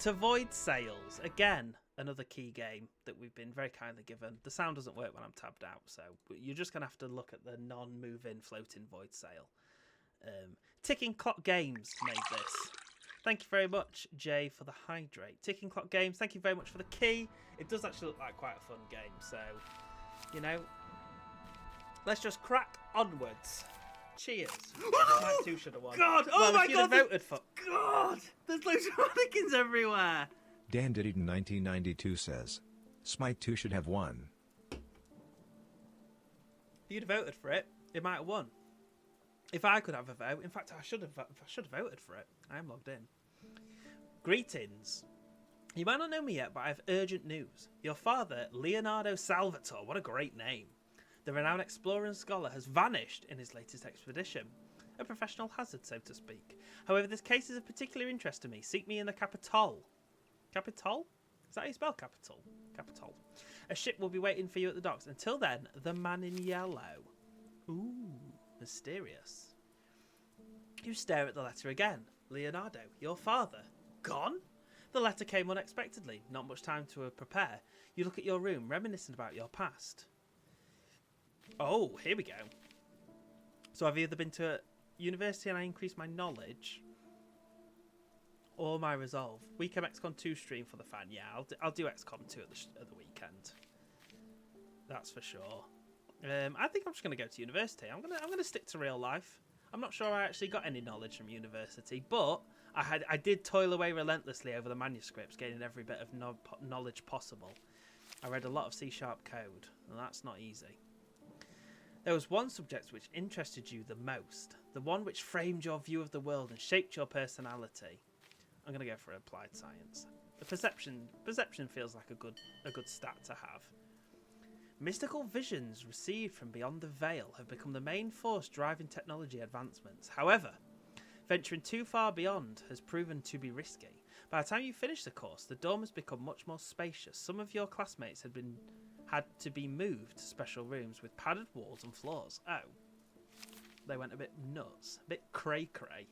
To void sails, again, another key game that we've been very kindly given. The sound doesn't work when I'm tabbed out, so you're just going to have to look at the non-move-in floating void sail. Ticking Clock Games made this. Thank you very much, Jay, for the hydrate. Ticking Clock Games, thank you very much for the key. It does actually look like quite a fun game, so, you know, let's just crack onwards. Cheers. Smite 2 should have won. God! Oh my God! Voted for... God! There's loads of mannequins everywhere! Dan Did It in 1992 says, Smite 2 should have won. If you'd have voted for it, it might have won. If I could have a vote, in fact, I should have voted for it. I am logged in. Greetings. You might not know me yet, but I have urgent news. Your father, Leonardo Salvatore, what a great name. The renowned explorer and scholar has vanished in his latest expedition. A professional hazard, so to speak. However, this case is of particular interest to me. Seek me in the Capitol. Capitol? Is that how you spell capital? Capitol. A ship will be waiting for you at the docks. Until then, the man in yellow. Ooh, mysterious. You stare at the letter again. Leonardo, your father. Gone? The letter came unexpectedly. Not much time to prepare. You look at your room, reminiscent about your past. Oh, here we go. So I've either been to university and I increased my knowledge, or my resolve. Weekend XCOM 2 stream for the fan. Yeah, I'll do XCOM 2 at the weekend. That's for sure. I think I'm just going to go to university. I'm gonna stick to real life. I'm not sure I actually got any knowledge from university, but I did toil away relentlessly over the manuscripts, gaining every bit of knowledge possible. I read a lot of C# code, and that's not easy. There was one subject which interested you the most, the one which framed your view of the world and shaped your personality. I'm going to go for applied science. The perception feels like a good stat to have. Mystical visions received from beyond the veil have become the main force driving technology advancements. However, venturing too far beyond has proven to be risky. By the time you finish the course, the dorm has become much more spacious. Some of your classmates had to be moved to special rooms with padded walls and floors. Oh, they went a bit nuts, a bit cray-cray.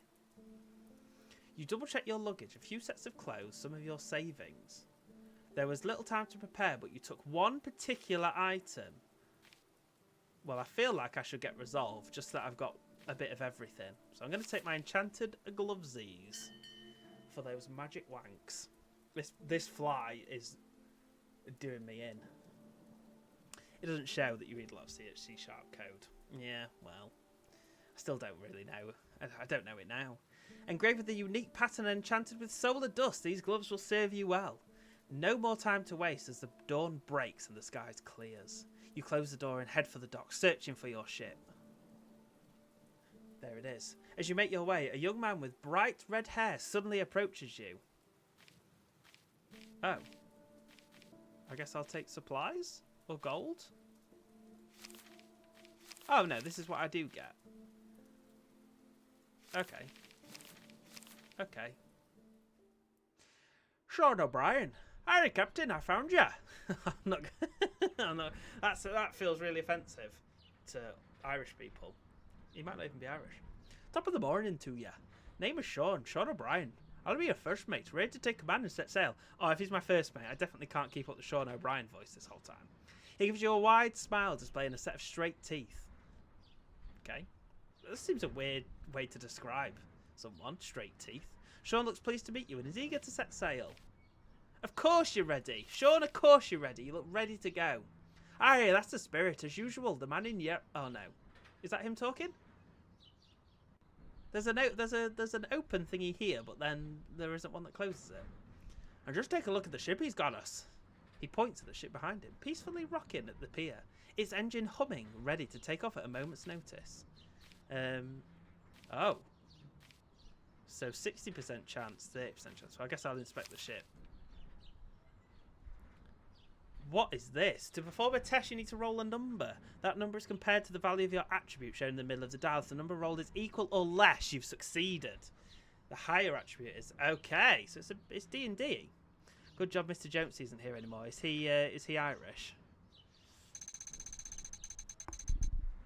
You double-check your luggage, a few sets of clothes, some of your savings. There was little time to prepare, but you took one particular item. Well, I feel like I should get resolved, just that I've got a bit of everything. So I'm going to take my enchanted glovesies for those magic wanks. This fly is doing me in. It doesn't show that you read a lot of C# code. Yeah, well, I still don't really know. I don't know it now. Engraved with a unique pattern and enchanted with solar dust, these gloves will serve you well. No more time to waste as the dawn breaks and the skies clears. You close the door and head for the dock, searching for your ship. There it is. As you make your way, a young man with bright red hair suddenly approaches you. Oh. I guess I'll take supplies? Or gold? Oh no, this is what I do get. Okay. Okay. Sean O'Brien. Hi, Captain, I found ya. I'm not. No, that feels really offensive to Irish people. You might not even be Irish. Top of the morning to ya. Name is Sean O'Brien. I'll be your first mate, ready to take command and set sail. Oh, if he's my first mate, I definitely can't keep up the Sean O'Brien voice this whole time. He gives you a wide smile, displaying a set of straight teeth. Okay. This seems a weird way to describe someone. Straight teeth. Sean looks pleased to meet you and is eager to set sail. Of course you're ready. Sean, of course you're ready. You look ready to go. Aye, that's the spirit. As usual, the man in your... Oh, no. Is that him talking? There's an open thingy here, but then there isn't one that closes it. And just take a look at the ship he's got us. He points at the ship behind him, peacefully rocking at the pier. Its engine humming, ready to take off at a moment's notice. Oh. So 60% chance, 30% chance. So I guess I'll inspect the ship. What is this? To perform a test, you need to roll a number. That number is compared to the value of your attribute shown in the middle of the dial. If the number rolled is equal or less, you've succeeded. The higher attribute is... Okay, so it's D&D. Good job Mr. Jones isn't here anymore. Is he Irish?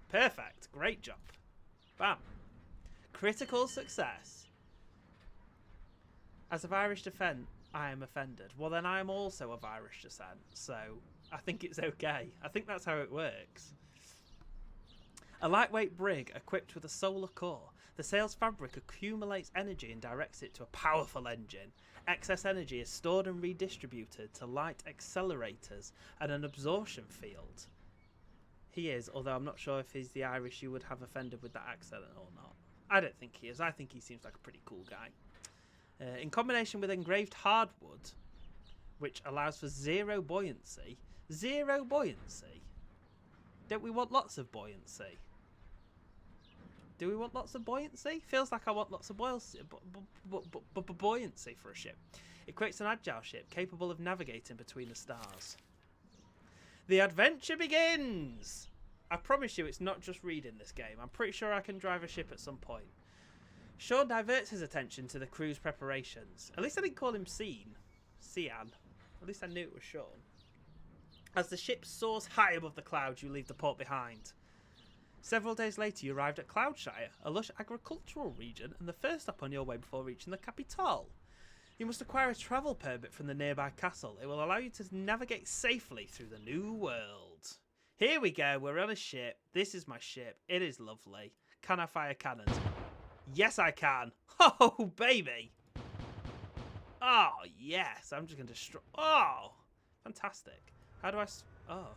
Perfect. Great job. Bam. Critical success. As of Irish descent, I am offended. Well, then I am also of Irish descent, so I think it's okay. I think that's how it works. A lightweight brig equipped with a solar core. The sail's fabric accumulates energy and directs it to a powerful engine. Excess energy is stored and redistributed to light accelerators and an absorption field. He is, although I'm not sure if he's the Irish you would have offended with that accent or not. I don't think he is. I think he seems like a pretty cool guy. In combination with engraved hardwood, which allows for zero buoyancy. Zero buoyancy? Don't we want lots of buoyancy? Do we want lots of buoyancy? Feels like I want lots of buoyancy for a ship. It creates an agile ship capable of navigating between the stars. The adventure begins! I promise you it's not just reading this game. I'm pretty sure I can drive a ship at some point. Sean diverts his attention to the crew's preparations. At least I didn't call him Cian. At least I knew it was Sean. As the ship soars high above the clouds, you leave the port behind. Several days later, you arrived at Cloudshire, a lush agricultural region, and the first stop on your way before reaching the capital. You must acquire a travel permit from the nearby castle. It will allow you to navigate safely through the new world. Here we go. We're on a ship. This is my ship. It is lovely. Can I fire cannons? Yes, I can. Oh, baby. Oh, yes. I'm just going to destroy... Oh, fantastic. How do I... Oh.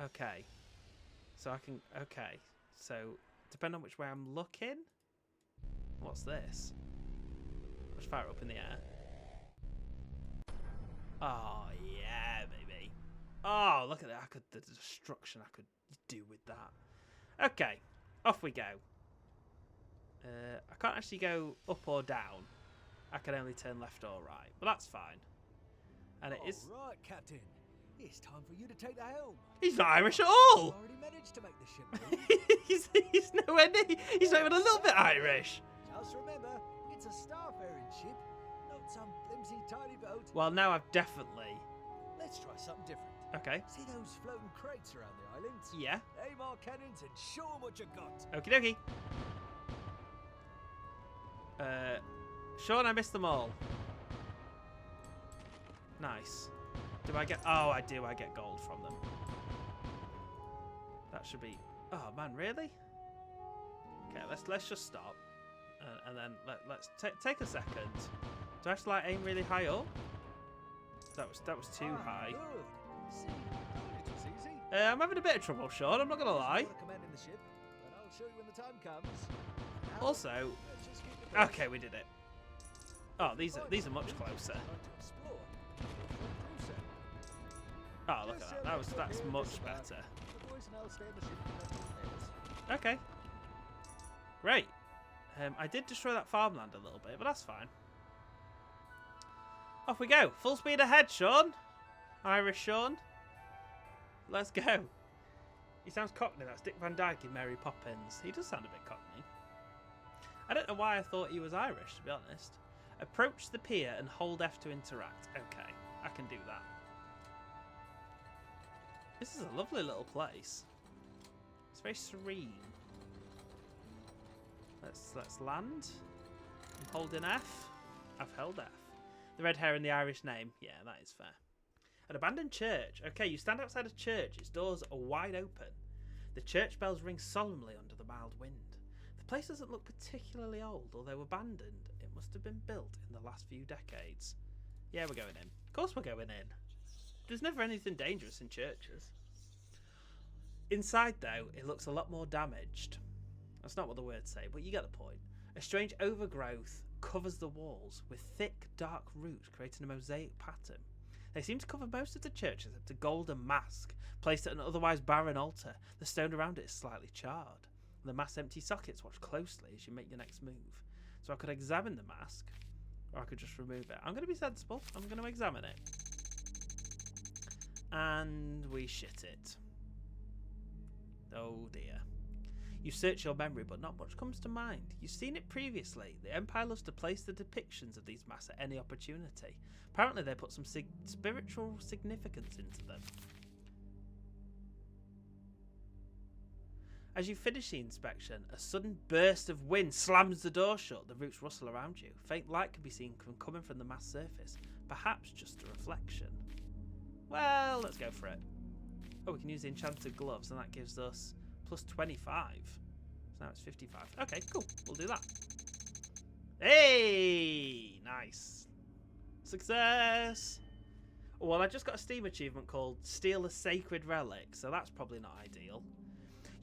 Okay. So I can... Okay. So, depending on which way I'm looking... What's this? I'll just fire it up in the air. Oh, yeah, baby. Oh, look at that. The destruction I could do with that. Okay. Off we go. I can't actually go up or down. I can only turn left or right. But that's fine. And it is... Right, Captain. It's time for you to take the helm. He's not Irish at all. You already managed to make the ship move. he's nowhere near. He's not even a little bit Irish. Just remember, it's a starfaring ship, not some flimsy tiny boat. Well, now I've definitely... Let's try something different. Okay. See those floating crates around the islands? Yeah. Aim our cannons and show 'em what you got. Okie dokie. Sean, I missed them all. Nice. Do I get... Oh, I do. I get gold from them. That should be... Oh, man, really? Okay, let's just stop. And then let's take a second. Do I have to, like, aim really high up? That was too high. Good. See, it was easy. I'm having a bit of trouble, Sean. I'm not going to lie. You want to command in the ship, and I'll show you when the time comes. Now, Also... let's just keep the course. Okay, we did it. Oh, these are much closer. Time to explore. Cruiser. Oh, look at that. That's much better. The boys and I'll stay in the ship for a few minutes. Okay. Great. I did destroy that farmland a little bit, but that's fine. Off we go. Full speed ahead, Sean. Irish Sean. Let's go. He sounds cockney. That's Dick Van Dyke in Mary Poppins. He does sound a bit cockney. I don't know why I thought he was Irish, to be honest. Approach the pier and hold F to interact. Okay, I can do that. This is a lovely little place. It's very serene. Let's land. I'm holding F. I've held F. The red hair and the Irish name. Yeah, that is fair. An abandoned church. Okay, you stand outside a church. Its doors are wide open. The church bells ring solemnly under the mild wind. The place doesn't look particularly old, although abandoned. It must have been built in the last few decades. Yeah, we're going in. Of course we're going in. There's never anything dangerous in churches. Inside, though, it looks a lot more damaged. That's not what the words say, but you get the point. A strange overgrowth covers the walls, with thick, dark roots creating a mosaic pattern. They seem to cover most of the church except a golden mask, placed at an otherwise barren altar. The stone around it is slightly charred. The mask's empty sockets watch closely as you make your next move. So I could examine the mask, or I could just remove it. I'm going to be sensible. I'm going to examine it. And we shit it. Oh dear. You search your memory, but not much comes to mind. You've seen it previously. The Empire loves to place the depictions of these masks at any opportunity. Apparently they put some spiritual significance into them. As you finish the inspection, a sudden burst of wind slams the door shut. The roots rustle around you. Faint light can be seen coming from the mast surface. Perhaps just a reflection. Well, let's go for it. Oh, we can use the enchanted gloves, and that gives us plus 25. So now it's 55. Okay, cool. We'll do that. Hey! Nice. Success! Well, I just got a Steam achievement called Steal a Sacred Relic, so that's probably not ideal.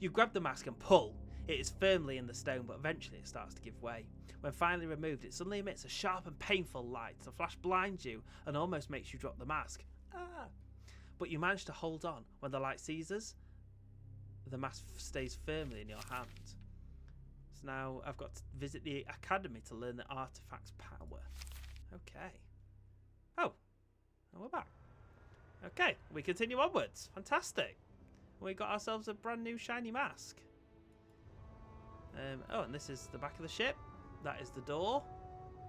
You grab the mask and pull. It is firmly in the stone, but eventually it starts to give way. When finally removed, it suddenly emits a sharp and painful light. The flash blinds you and almost makes you drop the mask. Ah! But you manage to hold on. When the light seizes, the mask stays firmly in your hand. So now I've got to visit the academy to learn the artifact's power. Okay. Oh, and we're back. Okay, we continue onwards. Fantastic. We got ourselves a brand new shiny mask. Oh, and this is the back of the ship. That is the door.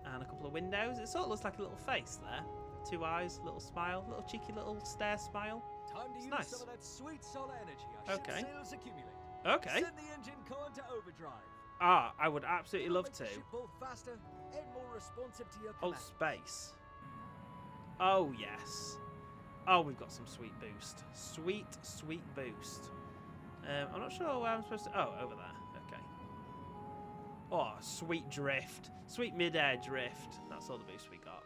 And a couple of windows. It sort of looks like a little face there. 2 eyes, little smile, little cheeky little stare smile. Time to use nice. some of that sweet solar energy. Our Okay. ship sails accumulate. Okay. Send the engine core into overdrive. Ah, I would absolutely love Make to. the ship both faster and more responsive to your Hold command. space. Oh, yes. Oh, we've got some sweet boost. Sweet, sweet boost. I'm not sure where I'm supposed to... Oh, over there. Okay. Oh, sweet drift. Sweet mid-air drift. That's all the boost we got.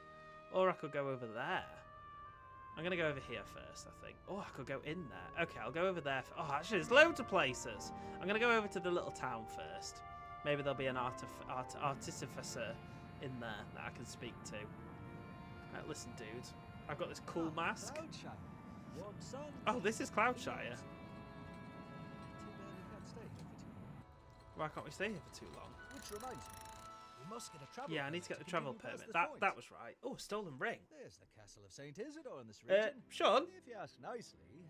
Or I could go over there. I'm going to go over here first, I think. Oh, I could go in there. Okay, I'll go over there. Oh, actually, there's loads of places. I'm going to go over to the little town first. Maybe there'll be an artificer in there that I can speak to. Right, listen, dude. I've got this cool mask. Cloudshire. Warm sun. Oh, this is Cloudshire. Too bad we can't stay here for too long. Why can't we stay here for too long? Which reminds me, we must get a travel Yeah, I need to get the travel continue past permit. this point. That was right. Oh, stolen ring. There's the castle of Saint Isidore in this region. Sean? If you ask nicely,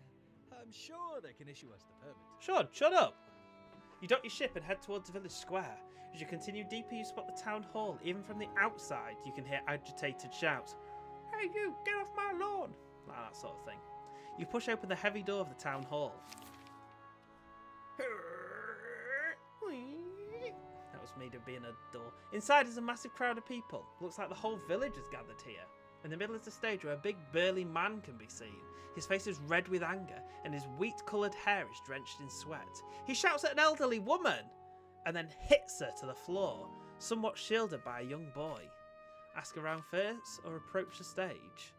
I'm sure they can issue us the permit. Sean, shut up. You dock your ship and head towards the village square. As you continue deeper, you spot the town hall. Even from the outside, you can hear agitated shouts. Hey, you, get off my lawn. Like that sort of thing. You push open the heavy door of the town hall. That was made of being a door. Inside is a massive crowd of people. Looks like the whole village is gathered here. In the middle is the stage where a big burly man can be seen. His face is red with anger and his wheat-coloured hair is drenched in sweat. He shouts at an elderly woman and then hits her to the floor, somewhat shielded by a young boy. Ask around first or approach the stage?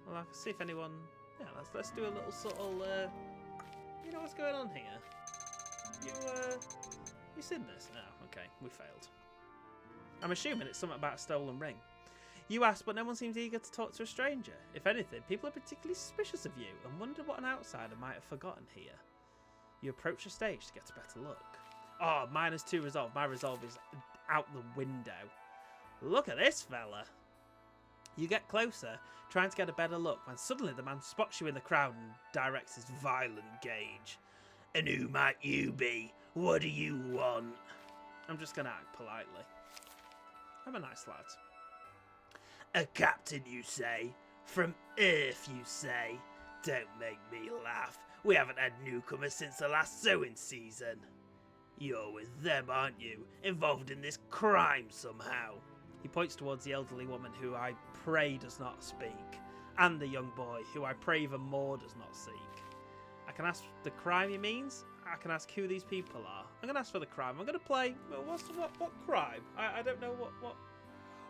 Well, I can see if anyone... Yeah, let's do a little sort of... You know what's going on here? You seen this? Oh, okay, we failed. I'm assuming it's something about a stolen ring. You ask, but no one seems eager to talk to a stranger. If anything, people are particularly suspicious of you and wonder what an outsider might have forgotten here. You approach the stage to get a better look. Oh, -2 resolve. My resolve is out the window. Look at this fella. You get closer, trying to get a better look, when suddenly the man spots you in the crowd and directs his violent gaze. And who might you be? What do you want? I'm just going to act politely. I'm a nice lad. A captain, you say? From Earth, you say? Don't make me laugh. We haven't had newcomers since the last sowing season. You're with them, aren't you? Involved in this crime somehow. He points towards the elderly woman who I pray does not speak, and the young boy who I pray even more does not seek. I can ask the crime he means. I can ask who these people are. I'm going to ask for the crime. I'm going to play... Well, what crime? I don't know what...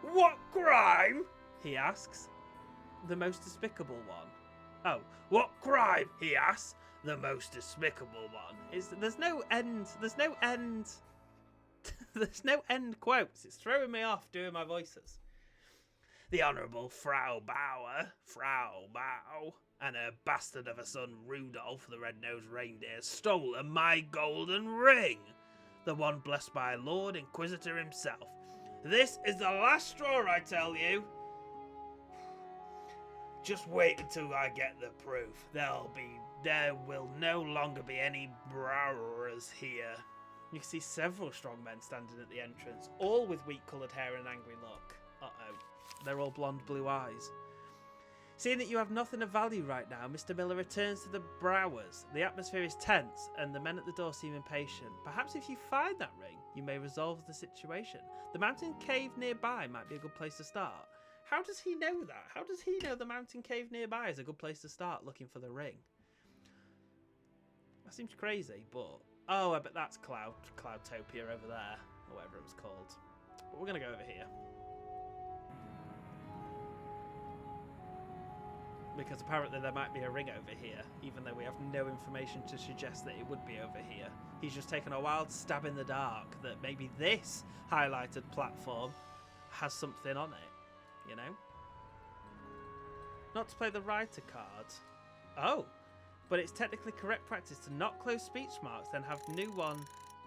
What crime? He asks. The most despicable one. Oh, what crime? He asks. The most despicable one. There's no end. There's no end. There's no end quotes. It's throwing me off doing my voices. The Honourable Frau Bauer, and her bastard of a son Rudolph, the red-nosed reindeer, stolen my golden ring. The one blessed by Lord Inquisitor himself. This is the last straw, I tell you. Just wait until I get the proof. There will no longer be any browers here. You can see several strong men standing at the entrance, all with wheat-coloured hair and an angry look. Uh-oh. They're all blonde blue eyes. Seeing that you have nothing of value right now, Mr. Miller returns to the Browers. The atmosphere is tense, and the men at the door seem impatient. Perhaps if you find that ring, you may resolve the situation. The mountain cave nearby might be a good place to start. How does he know that? How does he know the mountain cave nearby is a good place to start looking for the ring? That seems crazy, but... Oh, I bet that's Cloudtopia over there, or whatever it was called. But we're going to go over here. Because apparently there might be a ring over here, even though we have no information to suggest that it would be over here. He's just taken a wild stab in the dark that maybe this highlighted platform has something on it, you know? Not to play the writer card. Oh, but it's technically correct practice to not close speech marks, then have new one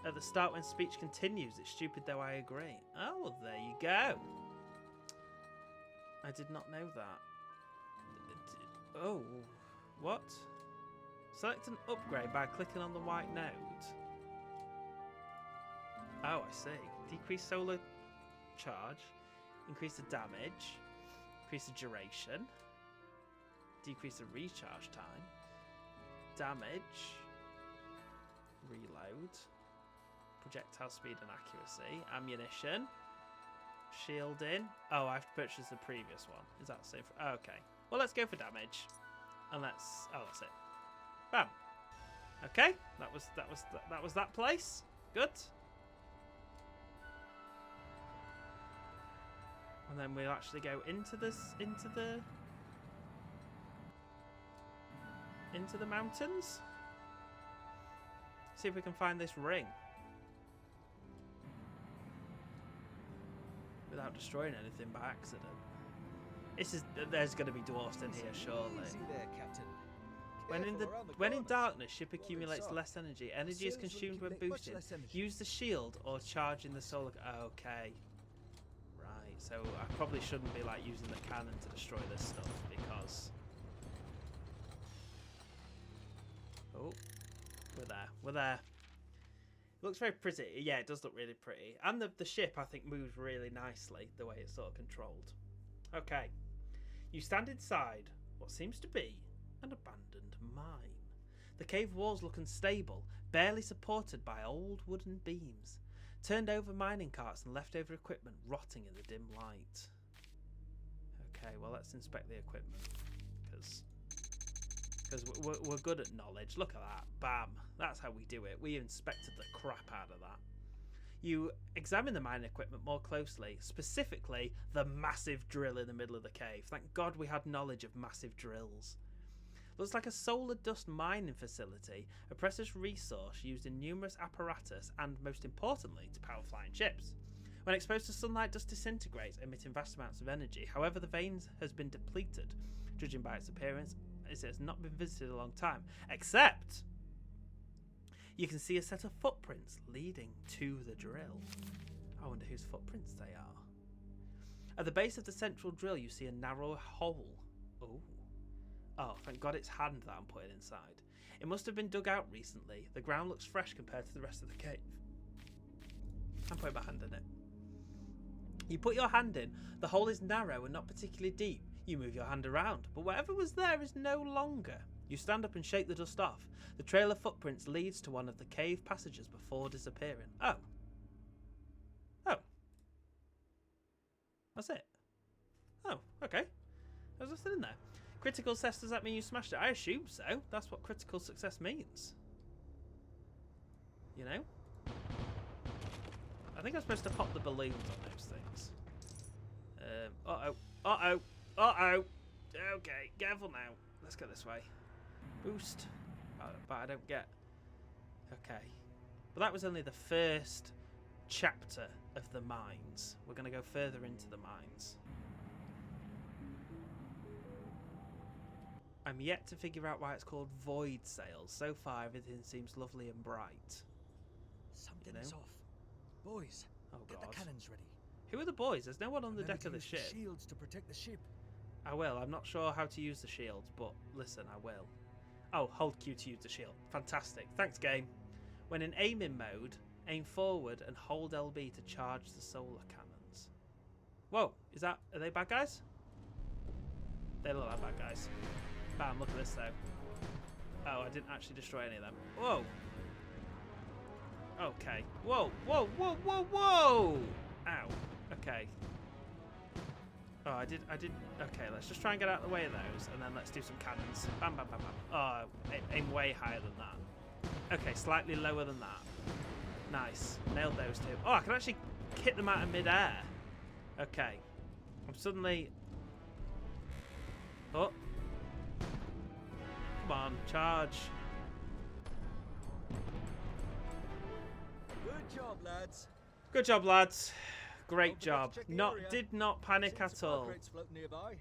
at the start when speech continues. It's stupid though, I agree. Oh, well, there you go. I did not know that. Oh, what? Select an upgrade by clicking on the white node. Oh, I see. Decrease solar charge, increase the damage, increase the duration, decrease the recharge time, damage, reload, projectile speed and accuracy, ammunition, shielding. Oh, I have to purchase the previous one. Is that the same? Okay. Well, let's go for damage, and let's. Oh, that's it. Bam. Okay, that was that place. Good. And then we'll actually go into the mountains. See if we can find this ring without destroying anything by accident. There's going to be dwarfs in here, surely. Easy there, Captain. When in darkness, ship accumulates less energy. Energy is consumed when boosted. Use the shield or charge in the solar. Okay. Right. So I probably shouldn't be like using the cannon to destroy this stuff because. Oh, we're there. We're there. It looks very pretty. Yeah, it does look really pretty. And the ship, I think, moves really nicely the way it's sort of controlled. Okay. You stand inside what seems to be an abandoned mine. The cave walls look unstable, barely supported by old wooden beams. Turned over mining carts and leftover equipment rotting in the dim light. Okay, well, let's inspect the equipment. Because we're good at knowledge. Look at that. Bam. That's how we do it. We inspected the crap out of that. You examine the mining equipment more closely, specifically the massive drill in the middle of the cave. Thank God we had knowledge of massive drills. Looks like a solar dust mining facility, a precious resource used in numerous apparatus and, most importantly, to power flying ships. When exposed to sunlight, dust disintegrates, emitting vast amounts of energy. However, the vein has been depleted. Judging by its appearance, it has not been visited in a long time, except you can see a set of footprints leading to the drill. I wonder whose footprints they are. At the base of the central drill, you see a narrow hole. Oh, thank God it's hand that I'm putting inside. It must have been dug out recently. The ground looks fresh compared to the rest of the cave. I'm putting my hand in it. You put your hand in. The hole is narrow and not particularly deep. You move your hand around, but whatever was there is no longer. You stand up and shake the dust off. The trail of footprints leads to one of the cave passages before disappearing. Oh. That's it. Oh, okay. There's nothing in there. Critical success, does that mean you smashed it? I assume so. That's what critical success means. You know? I think I'm supposed to pop the balloons on those things. Uh-oh. Okay, careful now. Let's go this way. Boost. But I don't get... Okay. But that was only the first chapter of the mines. We're going to go further into the mines. I'm yet to figure out why it's called void sails. So far, everything seems lovely and bright. Something's off. Boys, get the cannons ready. Who are the boys? There's no one on the deck of the ship. Shields to protect the ship. I will. I'm not sure how to use the shields, but listen, I will. Oh, hold Q to use the shield. Fantastic. Thanks, game. When in aiming mode, aim forward and hold LB to charge the solar cannons. Whoa, are they bad guys? They look like bad guys. Bam, look at this though. Oh, I didn't actually destroy any of them. Whoa. Okay. Whoa, whoa, whoa, whoa, whoa! Ow. Okay. Oh, I did. Okay, let's just try and get out of the way of those, and then let's do some cannons. Bam, bam, bam, bam. Oh, aim way higher than that. Okay, slightly lower than that. Nice. Nailed those two. Oh, I can actually hit them out of mid-air. Okay. I'm suddenly... Oh. Come on, charge. Good job, lads. Good job, lads. Great Don't forget job. to check the Not area. did not panic Some at supply all. crates floating nearby.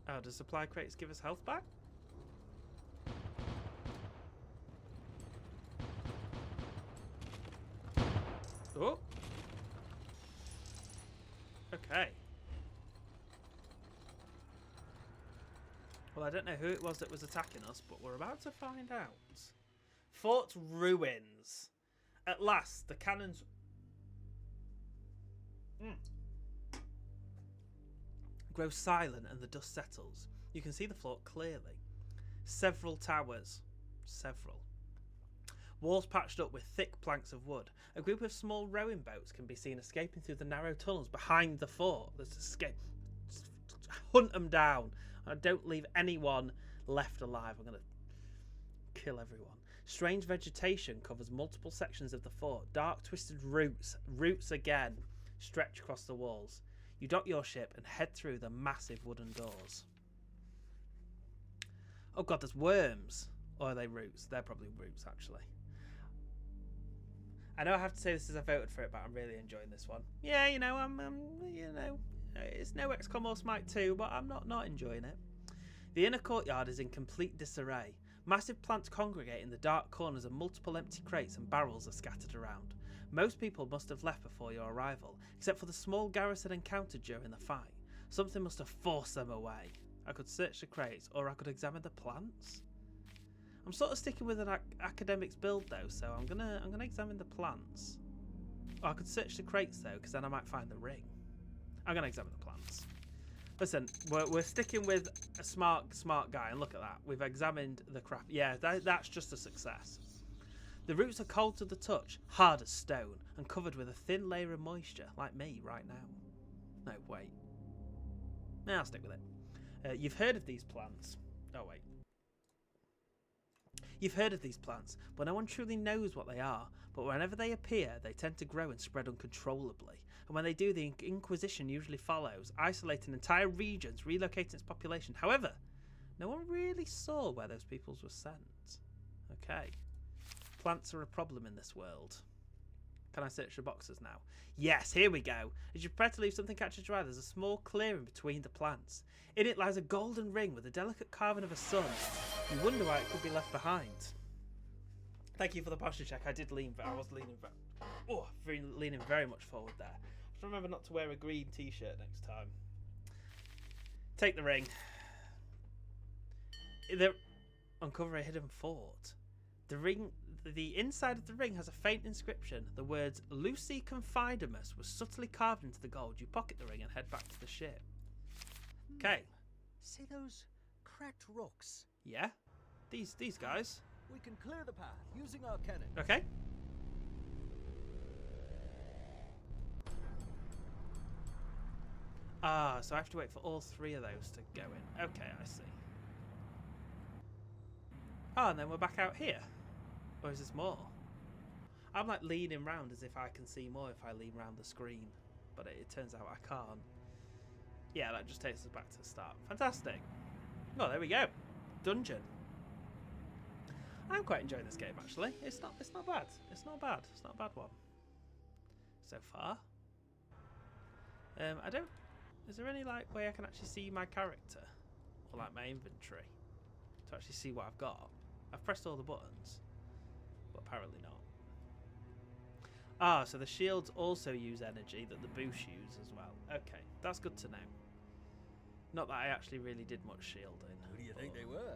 Oh, does supply crates give us health back? Oh. Okay. Well, I don't know who it was that was attacking us, but we're about to find out. Fort Ruins. At last, the cannons... grow silent and the dust settles. You can see the fort clearly. Several towers. Several. Walls patched up with thick planks of wood. A group of small rowing boats can be seen escaping through the narrow tunnels behind the fort. Let's escape. Hunt them down. Don't leave anyone left alive. I'm going to kill everyone. Strange vegetation covers multiple sections of the fort. Dark twisted roots again, stretch across the walls. You dock your ship and head through the massive wooden doors. Oh god, there's worms. Or are they roots? They're probably roots, actually. I know I have to say this as I voted for it, but I'm really enjoying this one. Yeah, you know, it's no XCOM or Smite 2, but I'm not enjoying it. The inner courtyard is in complete disarray. Massive plants congregate in the dark corners and multiple empty crates and barrels are scattered around. Most people must have left before your arrival, except for the small garrison encountered during the fight. Something must have forced them away. I could search the crates, or I could examine the plants. I'm sort of sticking with an academics build though, so I'm gonna examine the plants. Oh, I could search the crates though, because then I might find the ring. I'm gonna examine the plants. Listen, we're sticking with a smart guy, and look at that. We've examined the crap. Yeah, that's just a success. The roots are cold to the touch, hard as stone, and covered with a thin layer of moisture, like me right now. No, wait. Nah, I'll stick with it. You've heard of these plants. Oh, wait. You've heard of these plants, but no one truly knows what they are. But whenever they appear, they tend to grow and spread uncontrollably. And when they do, the Inquisition usually follows, isolating entire regions, relocating its population. However, no one really saw where those peoples were sent. Okay. Plants are a problem in this world. Can I search the boxes now? Yes, here we go. As you prepare to leave, something catches your eye. There's a small clearing between the plants. In it lies a golden ring with a delicate carving of a sun. You wonder why it could be left behind. Thank you for the posture check. I did lean, but I was leaning leaning very much forward there. Just remember not to wear a green t-shirt next time. Take the ring. Uncover a hidden fort. The inside of the ring has a faint inscription. The words "Lucy Confidemus" was subtly carved into the gold. You pocket the ring and head back to the ship. Okay. See those cracked rocks? Yeah. These guys. We can clear the path using our cannon. Okay. Ah, so I have to wait for all three of those to go in. Okay, I see. Oh, and then we're back out here. Or is this more? I'm like leaning round as if I can see more if I lean round the screen. But it turns out I can't. Yeah, that just takes us back to the start. Fantastic. Oh, there we go. Dungeon. I'm quite enjoying this game actually. It's not bad. It's not bad. It's not a bad one. So far. Is there any like way I can actually see my character? Or like my inventory? To actually see what I've got? I've pressed all the buttons. But apparently not. Ah, so the shields also use energy that the boosts use as well. Okay, that's good to know. Not that I actually really did much shielding. Who do you think they were?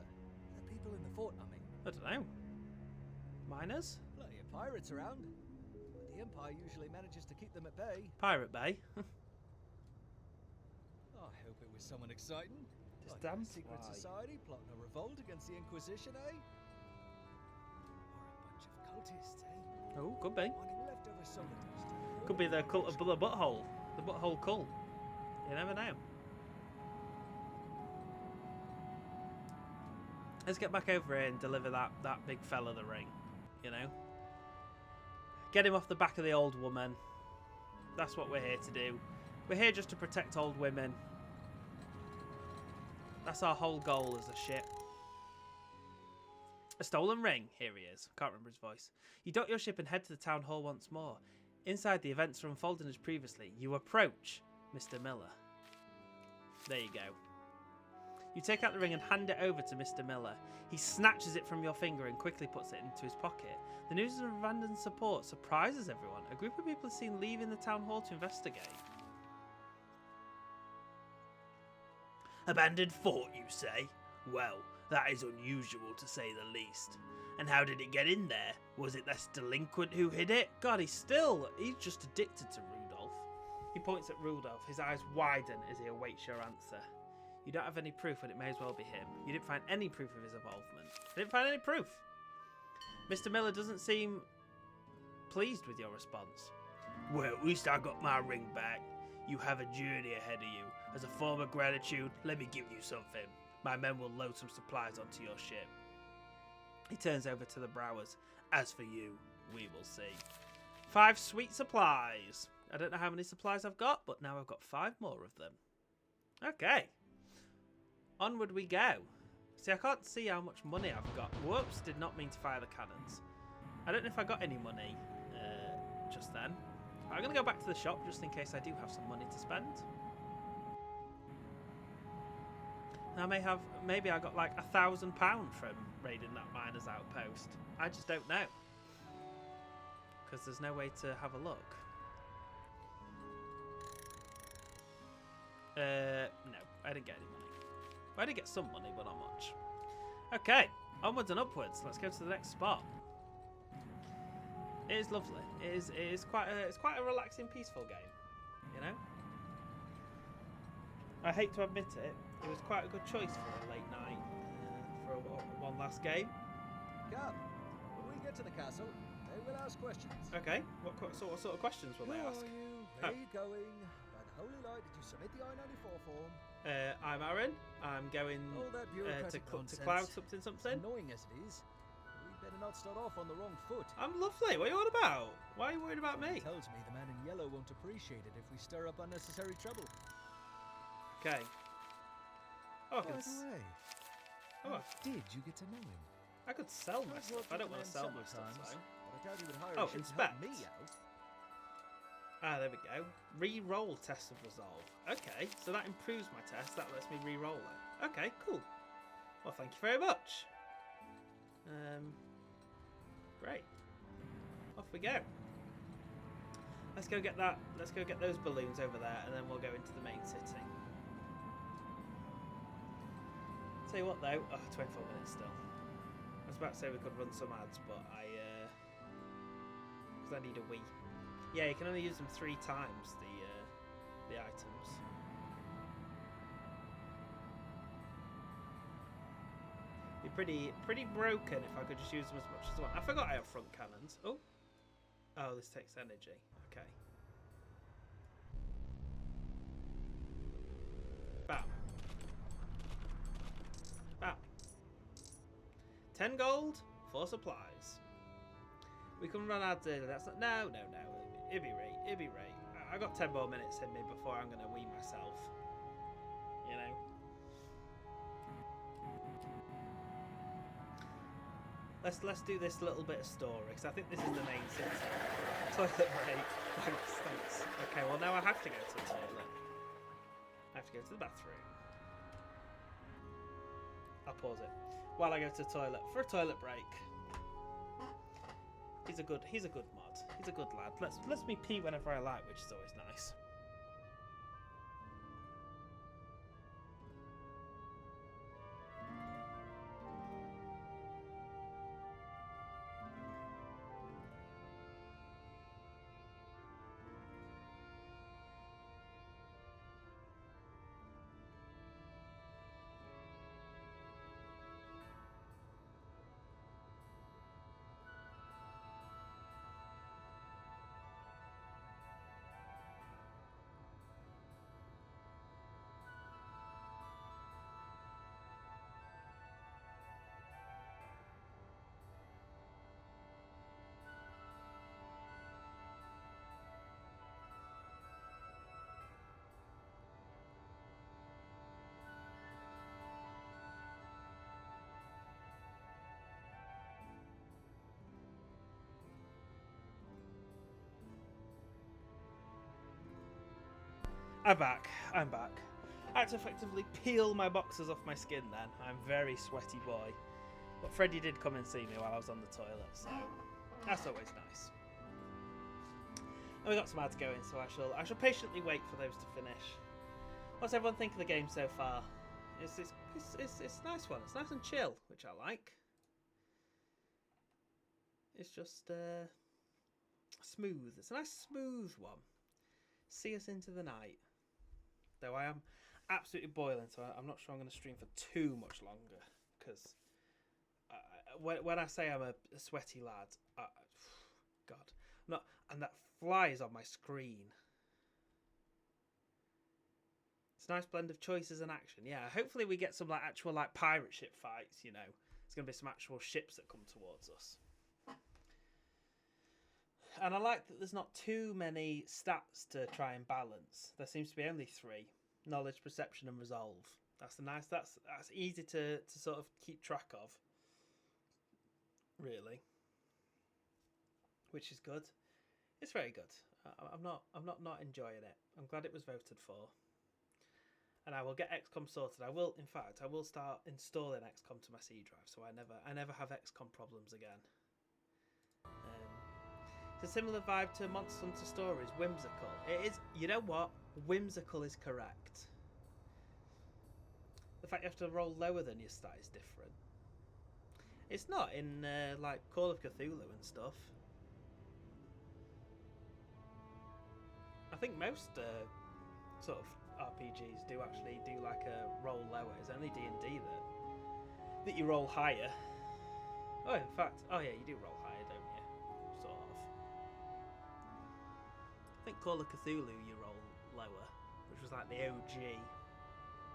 The people in the fort, I mean. I don't know. Miners? Plenty of pirates around. But the Empire usually manages to keep them at bay. Pirate Bay. I hope it was someone exciting. It's Like a damn secret fly. society plotting a revolt against the Inquisition, eh? Or a bunch of cultists, eh? Oh, could be. Mining leftover solar dust. Could be the cult of the butthole. The butthole cult. You never know. Let's get back over here and deliver that big fella the ring. You know? Get him off the back of the old woman. That's what we're here to do. We're here just to protect old women. That's our whole goal as a ship. A stolen ring. Here he is. Can't remember his voice. You dock your ship and head to the town hall once more. Inside, the events are unfolding as previously. You approach Mr. Miller. There you go. You take out the ring and hand it over to Mr. Miller. He snatches it from your finger and quickly puts it into his pocket. The news of abandoned support surprises everyone. A group of people are seen leaving the town hall to investigate. Abandoned fort, you say? Well, that is unusual to say the least. And how did it get in there? Was it this delinquent who hid it? God, he's just addicted to Rudolph. He points at Rudolph. His eyes widen as he awaits your answer. You don't have any proof, but it may as well be him. You didn't find any proof of his involvement. I didn't find any proof. Mr. Miller doesn't seem pleased with your response. Well, at least I got my ring back. You have a journey ahead of you. As a form of gratitude, let me give you something. My men will load some supplies onto your ship. He turns over to the Browers. As for you, we will see. 5 sweet supplies. I don't know how many supplies I've got, but now I've got 5 more of them. Okay. Onward we go. See, I can't see how much money I've got. Whoops, did not mean to fire the cannons. I don't know if I got any money just then. I'm going to go back to the shop just in case I do have some money to spend. And maybe I got like £1,000 from raiding that miner's outpost. I just don't know. Because there's no way to have a look. No, I didn't get any money. I did get some money, but not much. Okay, onwards and upwards. Let's go to the next spot. It is lovely. It is quite a relaxing, peaceful game. You know. I hate to admit it. It was quite a good choice for a late night for one last game. Cap, when we get to the castle, they will ask questions. Okay, what sort of questions will they ask? Who are you? Where are you going? By the holy light, did you submit the I-94 form? I'm Aaron. I'm going All that bureaucratic to nonsense. Cloud something. Annoying as it is, we better not start off on the wrong foot. I'm lovely. What are you on about? Why are you worried about me? He tells me the man in yellow won't appreciate it if we stir up unnecessary trouble. Okay. Oh, By the way, how did you get to know him? I could sell my stuff. I don't want to sell my stuff, Sometimes, though. but I doubt he would hire Oh, a ship to inspect. help me out. Ah, there we go. Re-roll test of resolve. Okay, so that improves my test. That lets me re-roll it. Okay, cool. Well, thank you very much. Great. Off we go. Let's go get that. Let's go get those balloons over there, and then we'll go into the main city. Tell you what, though. Oh, 24 minutes still. I was about to say we could run some ads, but because I need a Wii. Yeah, you can only use them 3 times, the items. Be pretty broken if I could just use them as much as I want. I forgot I have front cannons. Oh, this takes energy. Okay. Bam. Bam. 10 gold, 4 supplies. We can run ads in. That's not. No. It'd be right. I got 10 more minutes in me before I'm gonna wee myself. You know. Let's do this little bit of story because I think this is the main city. Toilet break. Thanks. Okay. Well, now I have to go to the toilet. I have to go to the bathroom. I'll pause it while I go to the toilet for a toilet break. He's a good mod. He's a good lad. Lets me pee whenever I like, which is always nice. I'm back. I'm back. I had to effectively peel my boxers off my skin then. I'm a very sweaty boy. But Freddie did come and see me while I was on the toilet, so that's always nice. And we got some ads going, so I shall patiently wait for those to finish. What's everyone think of the game so far? It's a nice one. It's nice and chill, which I like. It's just smooth. It's a nice smooth one. See us into the night. Though I am absolutely boiling, so I'm not sure I'm going to stream for too much longer. Because when I say I'm a sweaty lad, God, I'm not, and that flies on my screen. It's a nice blend of choices and action. Yeah, hopefully we get some actual pirate ship fights. You know, there's going to be some actual ships that come towards us. And I like that there's not too many stats to try and balance. There seems to be only 3: knowledge, perception, and resolve. That's easy to sort of keep track of. Really, which is good. It's very good. I'm not enjoying it. I'm glad it was voted for. And I will get XCOM sorted. I will start installing XCOM to my C drive, so I never have XCOM problems again. It's a similar vibe to Monster Hunter Stories, whimsical. It is, you know what? Whimsical is correct. The fact you have to roll lower than your stat is different. It's not in like Call of Cthulhu and stuff. I think most sort of RPGs do actually do like a roll lower. It's only D&D that you roll higher. Oh, in fact, oh yeah, you do roll higher, don't you? Sort of. I think Call of Cthulhu you roll lower, which was like the OG.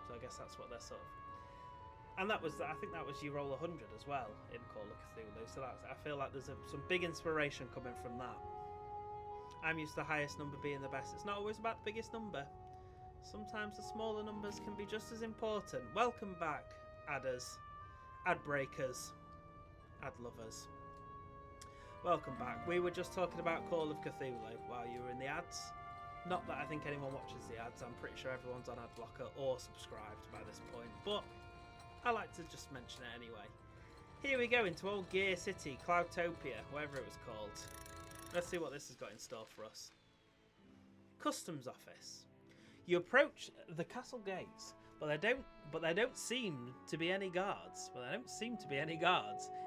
So I guess that's what they're sort of. And I think that was you roll 100 as well in Call of Cthulhu. So I feel like there's some big inspiration coming from that. I'm used to the highest number being the best. It's not always about the biggest number. Sometimes the smaller numbers can be just as important. Welcome back, adders, ad breakers, ad lovers. Welcome back. We were just talking about Call of Cthulhu while you were in the ads. Not that I think anyone watches the ads. I'm pretty sure everyone's on ad blocker or subscribed by this point. But I like to just mention it anyway. Here we go into old Gear City, Cloudtopia, whatever it was called. Let's see what this has got in store for us. Customs office. You approach the castle gates, but there don't seem to be any guards.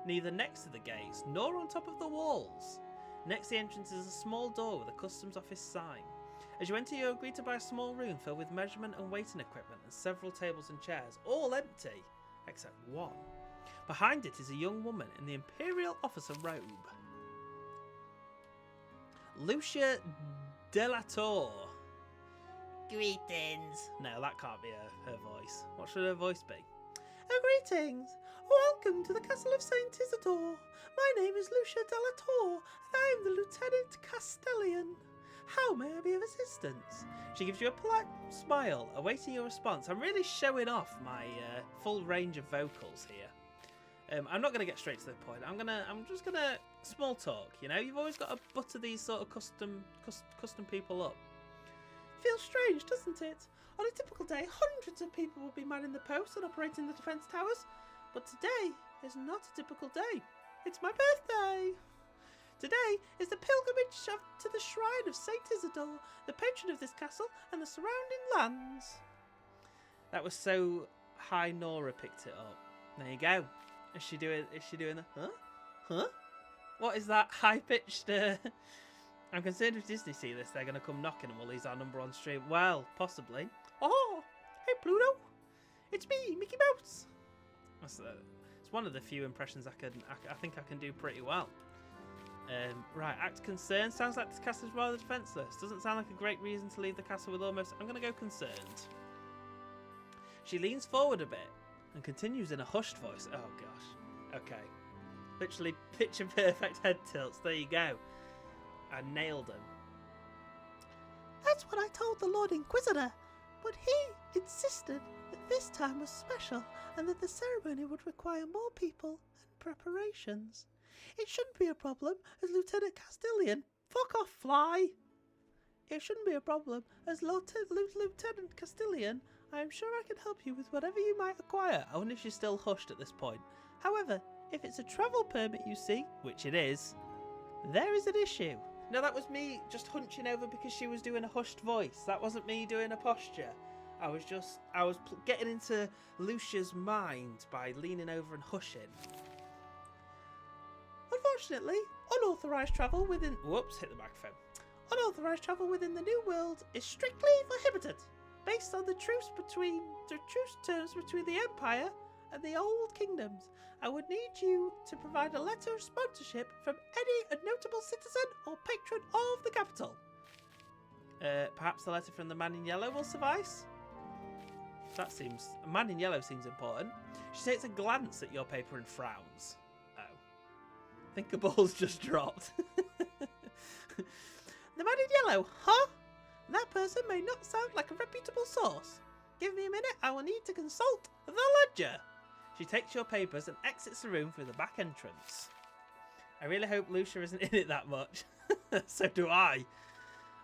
Neither next to the gates nor on top of the walls. Next to the entrance is a small door with a customs office sign. As you enter, you are greeted by a small room filled with measurement and weighting equipment and several tables and chairs, all empty except one. Behind it is a young woman in the Imperial officer robe. Lucia Delator. Greetings. No, that can't be her voice. What should her voice be? Oh, greetings. Welcome to the castle of Saint Isidore. My name is Lucia Delator, and I am the Lieutenant Castellian. How may I be of assistance? She gives you a polite smile, awaiting your response. I'm really showing off my full range of vocals here. I'm not going to get straight to the point. I'm just gonna small talk. You know, you've always got to butter these sort of custom people up. Feels strange, doesn't it? On a typical day, hundreds of people will be manning the posts and operating the defence towers. But today is not a typical day. It's my birthday. Today is the pilgrimage to the shrine of Saint Isidore, the patron of this castle and the surrounding lands. That was so high. Nora picked it up. There you go. Is she doing the huh? What is that high pitched? I'm concerned if Disney see this, they're going to come knocking and we'll lose our number on stream. Well, possibly. Oh, hey Pluto, it's me, Mickey Mouse. It's one of the few impressions I think I can do pretty well. Right, act concerned. Sounds like this castle is rather defenceless. Doesn't sound like a great reason to leave the castle with almost. I'm going to go concerned. She leans forward a bit and continues in a hushed voice. Oh gosh. Okay. Literally picture perfect head tilts. There you go. I nailed him. That's what I told the Lord Inquisitor, but he insisted that this time was special and that the ceremony would require more people and preparations. It shouldn't be a problem as Lieutenant Castellian. Fuck off, fly! It shouldn't be a problem. As Lieutenant Castilian, I am sure I can help you with whatever you might acquire. I wonder if she's still hushed at this point. However, if it's a travel permit you see, which it is, there is an issue. No, that was me just hunching over because she was doing a hushed voice. That wasn't me doing a posture. I was getting into Lucia's mind by leaning over and hushing. Unfortunately, unauthorized travel within... Whoops, hit the microphone. Unauthorized travel within the New World is strictly prohibited, based on the truce terms between the Empire and the Old Kingdoms. I would need you to provide a letter of sponsorship from any notable citizen or patron of the capital. Perhaps the letter from the man in yellow will suffice? That seems... A man in yellow seems important. She takes a glance at your paper and frowns. Oh. I think a ball's just dropped. The man in yellow, huh? That person may not sound like a reputable source. Give me a minute, I will need to consult the ledger. She takes your papers and exits the room through the back entrance. I really hope Lucia isn't in it that much. So do I.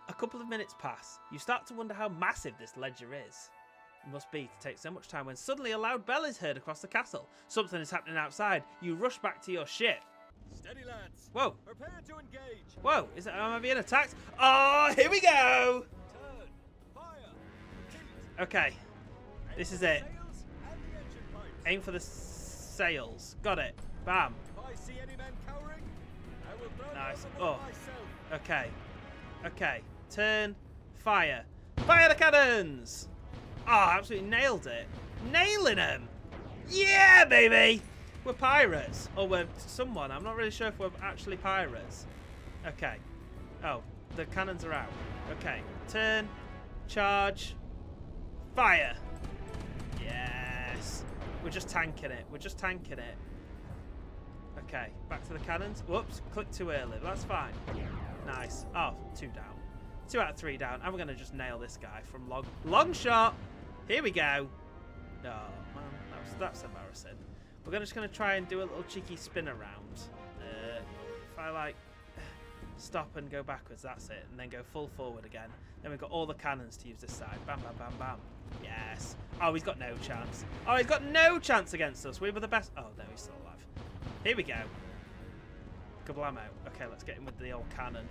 A couple of minutes pass. You start to wonder how massive this ledger is. It must be to take so much time when suddenly a loud bell is heard across the castle. Something is happening outside. You rush back to your ship. Steady, lads. Whoa. Prepare to engage. Whoa, am I being attacked? Oh, here we go. Turn. Fire. Shoot. Okay, this is it. Sails and the engine pipes. Aim for the sails. Got it. Bam. If I see any men cowering, I will throw Nice. them Oh. overboard myself. Okay. Okay. Turn. Fire. Fire the cannons! Oh, absolutely nailed it. Nailing them. Yeah, baby. We're pirates. Or we're someone. I'm not really sure if we're actually pirates. Okay. Oh, the cannons are out. Okay. Turn. Charge. Fire. Yes. We're just tanking it. We're just tanking it. Okay. Back to the cannons. Whoops. Clicked too early. That's fine. Nice. Oh, 2 down. 2 out of 3 down. And we're going to just nail this guy from long shot. Here we go. Oh, man. That's embarrassing. We're just going to try and do a little cheeky spin around. If I, like, stop and go backwards, that's it. And then go full forward again. Then we've got all the cannons to use this side. Bam, bam, bam, bam. Yes. Oh, he's got no chance. Oh, he's got no chance against us. We were the best. Oh, no, he's still alive. Here we go. Kablamo. Okay, let's get him with the old cannon.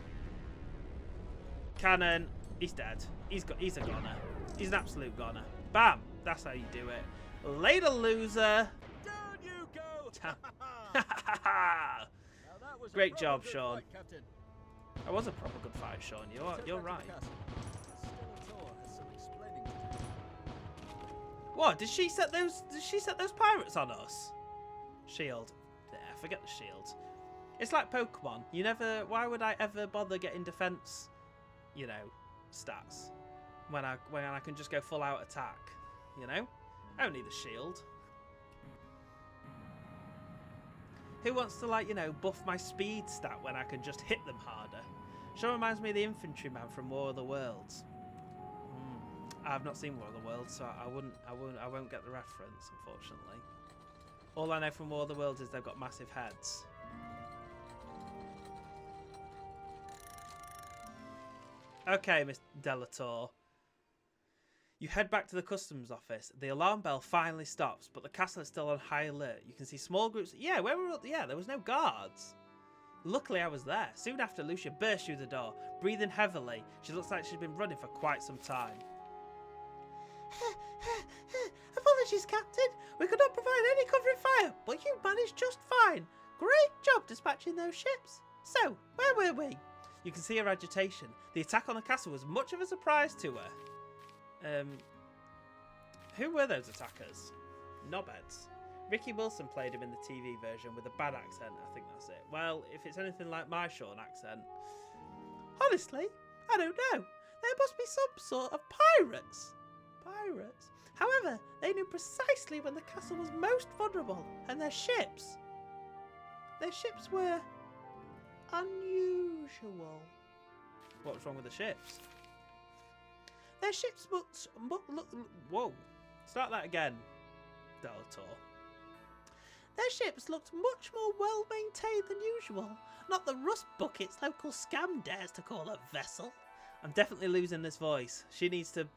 Cannon. He's dead. He's a goner. He's an absolute goner. Bam. That's how you do it. Later, loser. Down you go. Ha Now that was a Great proper job, good Sean. fight, Captain. That was a proper good fight, Sean. You're Let's head right. back to the castle. Stellator has some explaining to do. What? Did she set those pirates on us? Shield. Yeah, forget the shield. It's like Pokemon. You never. Why would I ever bother getting defense, you know, stats when I can just go full out attack? You know, I don't need a shield. Who wants to, like, you know, buff my speed stat when I can just hit them harder? Sure reminds me of the infantryman from War of the Worlds. I've not seen War of the Worlds, so I won't get the reference, unfortunately. All I know from War of the Worlds is they've got massive heads. Okay, Miss Delator. You head back to the customs office. The alarm bell finally stops, but the castle is still on high alert. You can see small groups. Yeah, there was no guards. Luckily, I was there. Soon after, Lucia burst through the door, breathing heavily. She looks like she's been running for quite some time. Apologies, Captain. We could not provide any covering fire, but you managed just fine. Great job dispatching those ships. So, where were we? You can see her agitation. The attack on the castle was much of a surprise to her. Who were those attackers? Knobheads. Ricky Wilson played him in the TV version with a bad accent. I think that's it. Well, if it's anything like my Sean accent. Honestly, I don't know. There must be some sort of pirates. Pirates. However, they knew precisely when the castle was most vulnerable, and their ships were unusual. What was wrong with the ships? Their ships looked... Whoa. Start that again, Delator. Their ships looked much more well-maintained than usual. Not the rust buckets local scam dares to call a vessel. I'm definitely losing this voice. She needs to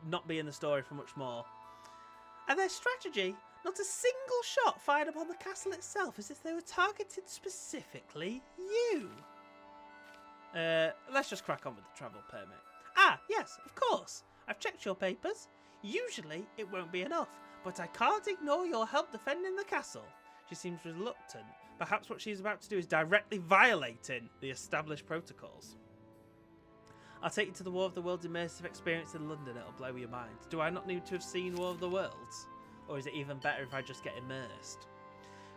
not be in the story for much more. And their strategy, not a single shot fired upon the castle itself, as if they were targeted specifically you. Let's just crack on with the travel permit. Ah, yes, of course. I've checked your papers. Usually it won't be enough, but I can't ignore your help defending the castle. She seems reluctant. Perhaps what she's about to do is directly violating the established protocols. I'll take you to the War of the Worlds immersive experience in London. It'll blow your mind. Do I not need to have seen War of the Worlds? Or is it even better if I just get immersed?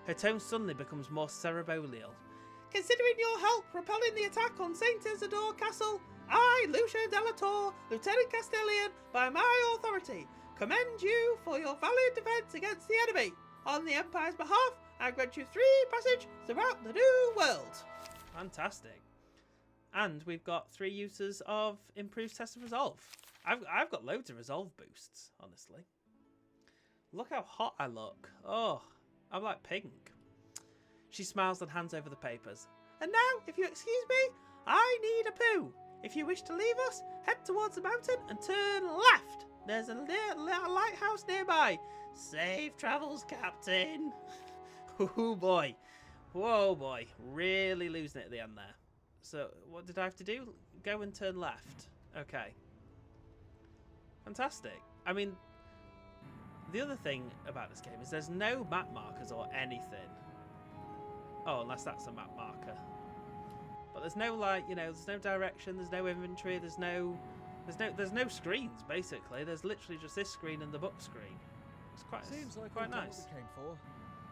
Her tone suddenly becomes more ceremonial. Considering your help repelling the attack on St. Isidore Castle, I, Lucia Delator, Lieutenant Castilian, by my authority, commend you for your valiant defence against the enemy. On the Empire's behalf, I grant you 3 passage throughout the New World. Fantastic. And we've got 3 uses of improved test of resolve. I've got loads of resolve boosts, honestly. Look how hot I look. Oh, I'm like pink. She smiles and hands over the papers. And now, if you excuse me, I need a poo. If you wish to leave us, head towards the mountain and turn left. There's a lighthouse nearby. Safe travels, Captain. Oh boy. Whoa boy. Really losing it at the end there. So, what did I have to do? Go and turn left. Okay. Fantastic. I mean, the other thing about this game is there's no map markers or anything. Oh, unless that's a map marker. But there's no, like, you know, there's no direction, there's no inventory, there's no screens, basically. There's literally just this screen and the book screen. It's quite, Seems like quite we got nice. what we came for.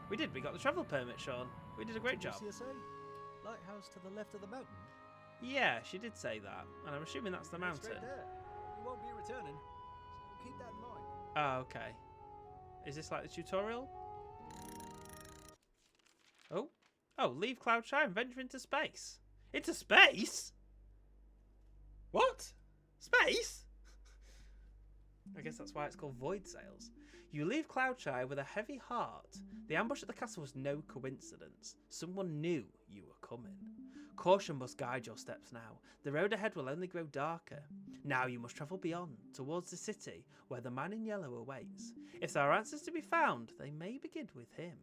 We did. We got the travel permit, Sean. We did a great job. CSA? Lighthouse to the left of the mountain. Yeah, she did say that. And I'm assuming that's the Straight mountain. there. We won't be returning, so keep that in mind. Oh, okay. Is this like the tutorial? Oh. Oh, leave Cloudshire and venture into space. Into space? What? Space? I guess that's why it's called Void Sails. You leave Cloudshire with a heavy heart. The ambush at the castle was no coincidence. Someone knew you were coming. Caution must guide your steps now. The road ahead will only grow darker. Now you must travel beyond, towards the city, where the man in yellow awaits. If there are answers to be found, they may begin with him.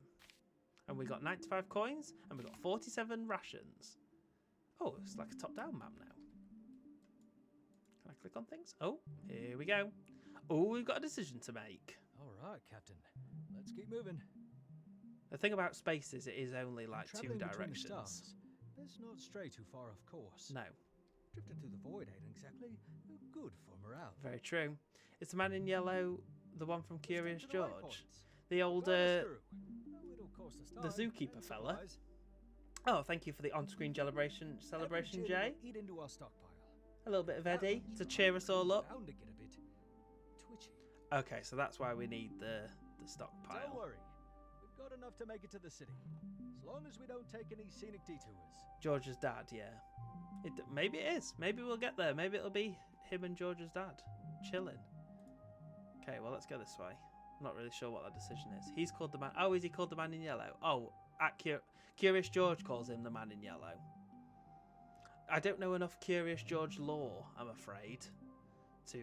And we got 95 coins, and we got 47 rations. Oh, it's like a top-down map now. Can I click on things? Oh, here we go. Oh, we've got a decision to make. All right, Captain. Let's keep moving. The thing about space is it is only like 2 Travelling between the directions. stars. Let's not stray too far off course. No, Drifting through the void ain't exactly good for morale. very true. Is the man in yellow the one from Curious Let's get to the George? waypoints. The old, Drive us through. No, it'll cost us the time, zookeeper and fella. supplies. Oh, thank you for the on-screen celebration, Average Jay. will eat into our stockpile. A little bit of Eddie to cheer us all up. Bound to get a bit twitchy. Okay, so that's why we need the Don't stockpile. worry. We've got enough to make it to the city. As long as we don't take any scenic detours. George's dad, yeah. Maybe it is. Maybe we'll get there. Maybe it'll be him and George's dad chilling. Okay, well, let's go this way. I'm not really sure what that decision is. He's called the man. Oh, is he called the man in yellow? Oh, Curious George calls him the man in yellow. I don't know enough Curious George lore, I'm afraid, to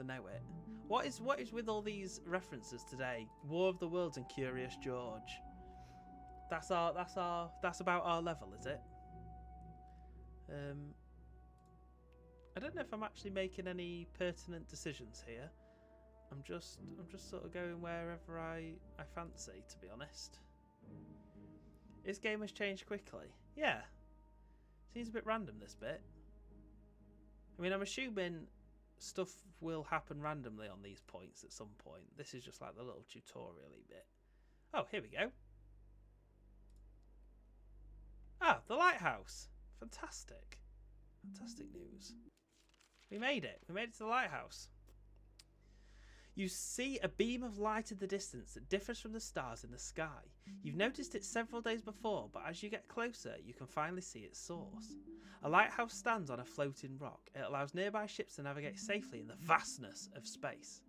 know it. What is with all these references today? War of the Worlds and Curious George. That's about our level, is it? I don't know if I'm actually making any pertinent decisions here. I'm just sort of going wherever I fancy, to be honest. This game has changed quickly. Yeah. Seems a bit random, this bit. I mean, I'm assuming stuff will happen randomly on these points at some point. This is just like the little tutorial-y bit. Oh, here we go. Ah, the lighthouse. Fantastic. Fantastic news. We made it. We made it to the lighthouse. You see a beam of light in the distance that differs from the stars in the sky. You've noticed it several days before, but as you get closer, you can finally see its source. A lighthouse stands on a floating rock. It allows nearby ships to navigate safely in the vastness of space.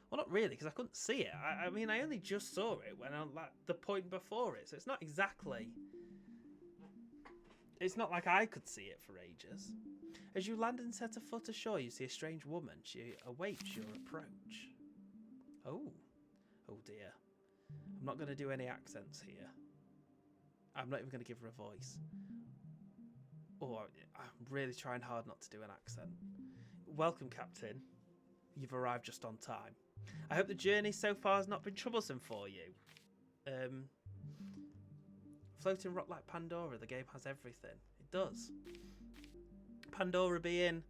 Well, not really, because I couldn't see it. I mean, I only just saw it when I, like, the point before it, so it's not exactly It's not like I could see it for ages. As you land and set a foot ashore, you see a strange woman. She awaits your approach. Oh. Oh dear. I'm not going to do any accents here. I'm not even going to give her a voice. Oh, I'm really trying hard not to do an accent. Welcome, Captain. You've arrived just on time. I hope the journey so far has not been troublesome for you. Floating rock like Pandora, the game has everything. It does. Pandora being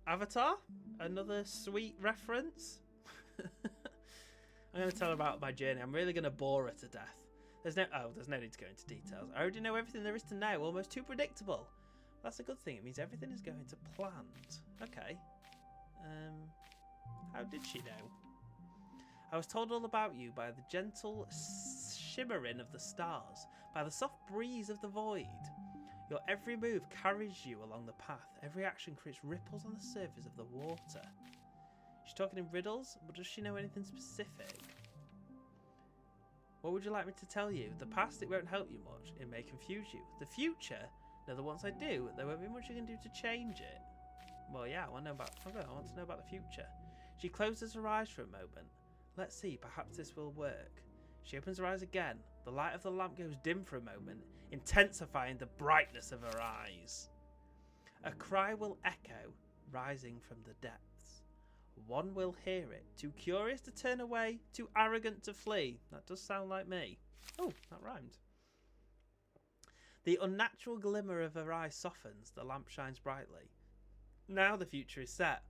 Avatar? Another sweet reference? I'm going to tell her about my journey. I'm really going to bore her to death. There's no need to go into details. I already know everything there is to know. Almost too predictable. That's a good thing. It means everything is going to plan. Okay. How did she know? I was told all about you by the gentle shimmering of the stars, by the soft breeze of the void. Your every move carries you along the path. Every action creates ripples on the surface of the water. She's talking in riddles, but does she know anything specific? What would you like me to tell you? The past, it won't help you much. It may confuse you. The future, no, once I do, there won't be much you can do to change it. Well, yeah, I want to know about the future. She closes her eyes for a moment. Let's see, perhaps this will work. She opens her eyes again. The light of the lamp goes dim for a moment, intensifying the brightness of her eyes. A cry will echo, rising from the depths. One will hear it, too curious to turn away, too arrogant to flee. That does sound like me. Oh, that rhymed. The unnatural glimmer of her eye softens, the lamp shines brightly. Now the future is set.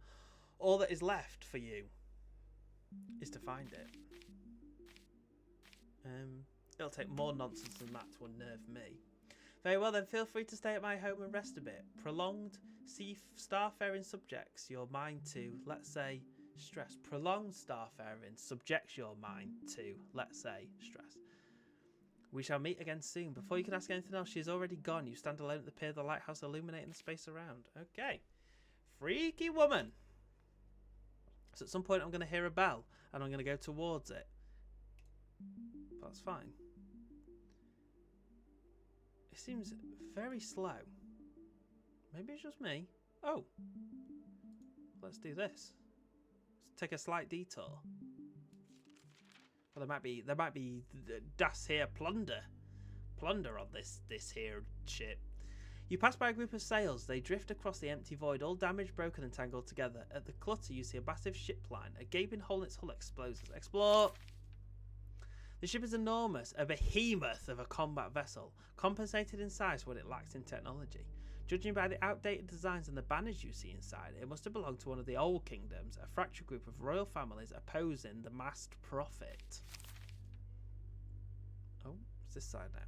All that is left for you is to find it. It'll take more nonsense than that to unnerve me. Very well then, feel free to stay at my home and rest a bit. Prolonged starfaring subjects your mind to, let's say, stress. Prolonged starfaring subjects your mind to, let's say, stress. We shall meet again soon. Before you can ask anything else, she is already gone. You stand alone at the pier, the lighthouse illuminating the space around. Okay. Freaky woman. So at some point I'm going to hear a bell and I'm going to go towards it. That's fine. It seems very slow. Maybe it's just me. Oh. Let's do this. Let's take a slight detour. Well, there might be das here plunder on this here ship. You pass by a group of sails. They drift across the empty void, all damaged, broken and tangled together. At the clutter you see a massive ship line. A gaping hole in its hull explodes. Explore! The ship is enormous, a behemoth of a combat vessel, compensated in size for what it lacks in technology. Judging by the outdated designs and the banners you see inside, it must have belonged to one of the old kingdoms, a fractured group of royal families opposing the masked prophet. Oh, it's this side now.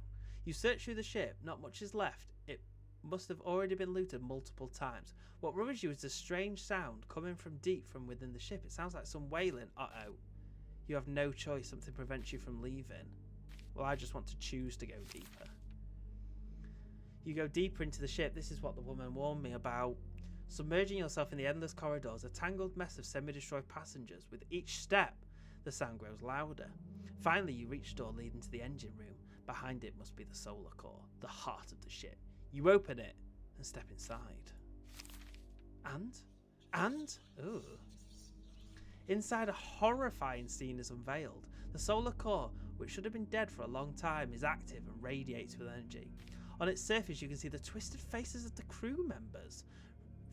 You search through the ship, not much is left. It must have already been looted multiple times. What worries you is the strange sound coming from deep from within the ship. It sounds like some wailing. Uh-oh. You have no choice. Something prevents you from leaving. Well, I just want to choose to go deeper. You go deeper into the ship. This is what the woman warned me about. Submerging yourself in the endless corridors, a tangled mess of semi-destroyed passengers. With each step, the sound grows louder. Finally, you reach a door leading to the engine room. Behind it must be the solar core, the heart of the ship. You open it and step inside. Ooh. Inside, a horrifying scene is unveiled. The solar core, which should have been dead for a long time, is active and radiates with energy. On its surface, you can see the twisted faces of the crew members.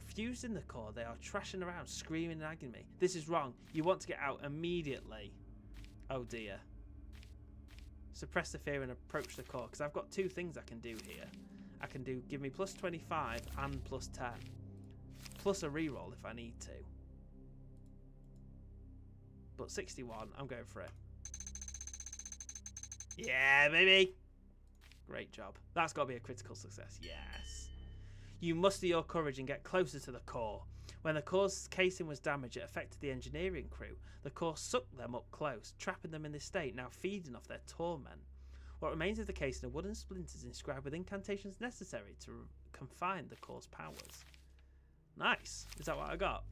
Fused in the core, they are trashing around, screaming in agony. This is wrong. You want to get out immediately. Oh dear. Suppress the fear and approach the core, because I've got two things I can do here. I can do give me plus 25 and plus 10. Plus a reroll if I need to. But 61, I'm going for it. Yeah, baby! Great job. That's got to be a critical success. Yes. You muster your courage and get closer to the core. When the core's casing was damaged, it affected the engineering crew. The core sucked them up close, trapping them in this state, now feeding off their torment. What remains of the casing are wooden splinters inscribed with incantations necessary to confine the core's powers. Nice. Is that what I got?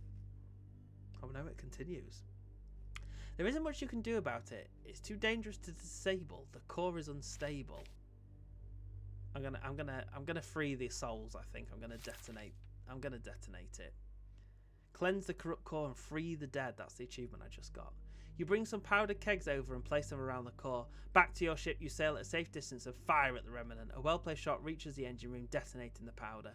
Oh no, it continues. There isn't much you can do about it. It's too dangerous to disable. The core is unstable. I'm gonna free the souls. I think I'm gonna detonate it. Cleanse the corrupt core and free the dead. That's the achievement I just got. You bring some powdered kegs over and place them around the core. Back to your ship, you sail at a safe distance and fire at the remnant. A well-placed shot reaches the engine room, detonating the powder.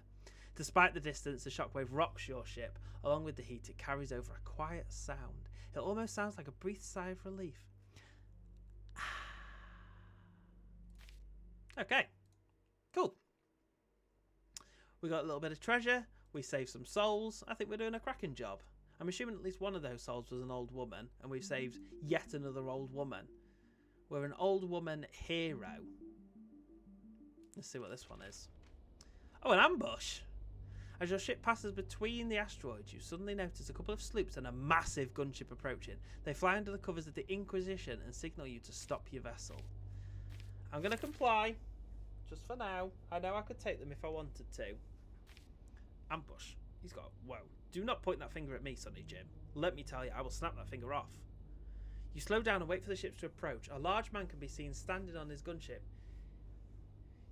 Despite the distance, the shockwave rocks your ship. Along with the heat, it carries over a quiet sound. It almost sounds like a breathed sigh of relief. Okay. Cool. We got a little bit of treasure. We saved some souls. I think we're doing a cracking job. I'm assuming at least one of those souls was an old woman, and we've saved yet another old woman. We're an old woman hero. Let's see what this one is. Oh, an ambush. As your ship passes between the asteroids, you suddenly notice a couple of sloops and a massive gunship approaching. They fly under the covers of the Inquisition and signal you to stop your vessel. I'm going to comply. Just for now. I know I could take them if I wanted to. Ambush. He's got... Whoa. Do not point that finger at me, Sonny Jim. Let me tell you, I will snap that finger off. You slow down and wait for the ships to approach. A large man can be seen standing on his gunship.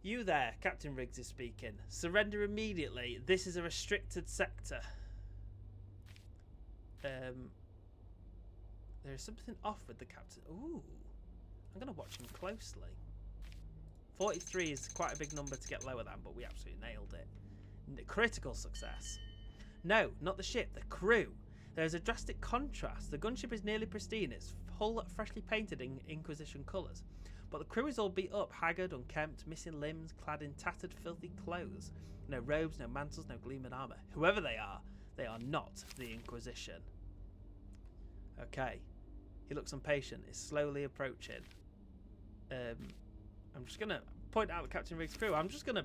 You there, Captain Riggs is speaking. Surrender immediately. This is a restricted sector. There is something off with the captain. Ooh. I'm going to watch him closely. 43 is quite a big number to get lower than, but we absolutely nailed it. Critical success. No, not the ship, the crew. There is a drastic contrast. The gunship is nearly pristine, its hull freshly painted in Inquisition colours. But the crew is all beat up, haggard, unkempt, missing limbs, clad in tattered, filthy clothes. No robes, no mantles, no gleaming armour. Whoever they are not the Inquisition. Okay. He looks impatient, is slowly approaching. I'm just gonna point out the Captain Riggs' crew. I'm just gonna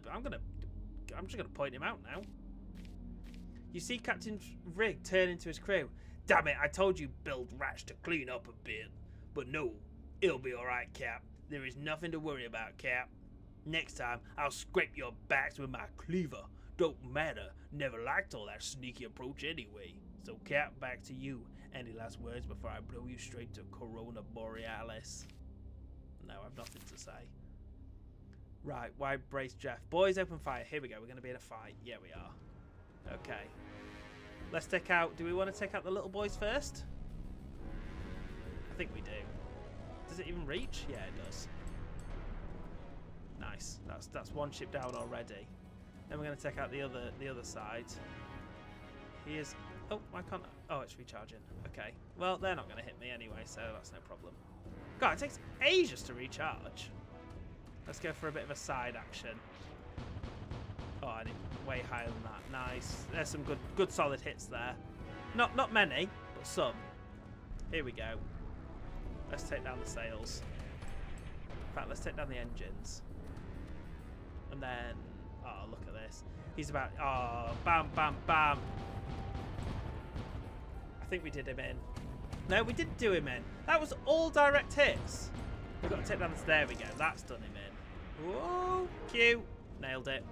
point him out now. You see Captain Rigg turn into his crew. Damn it, I told you build rats to clean up a bit. But no, it'll be alright, Cap. There is nothing to worry about, Cap. Next time, I'll scrape your backs with my cleaver. Don't matter, never liked all that sneaky approach anyway. So Cap, back to you. Any last words before I blow you straight to Corona Borealis? No, I've nothing to say. Right, why brace Jeff? Boys, open fire. Here we go, we're going to be in a fight. Yeah, we are. Okay. Let's take out... Do we want to take out the little boys first? I think we do. Does it even reach? Yeah, it does. Nice. That's one ship down already. Then we're going to take out the other side. He is... Oh, why can't... Oh, it's recharging. Okay. Well, they're not going to hit me anyway, so that's no problem. God, it takes ages to recharge. Let's go for a bit of a side action. Oh, I need way higher than that. Nice. There's some good solid hits there. Not many, but some. Here we go. Let's take down the sails. In fact, let's take down the engines. And then... Oh, look at this. He's about... Oh, bam, bam, bam. I think we did him in. No, we didn't do him in. That was all direct hits. We've got to take down this... There we go. That's done him in. Whoa, cute. Nailed it.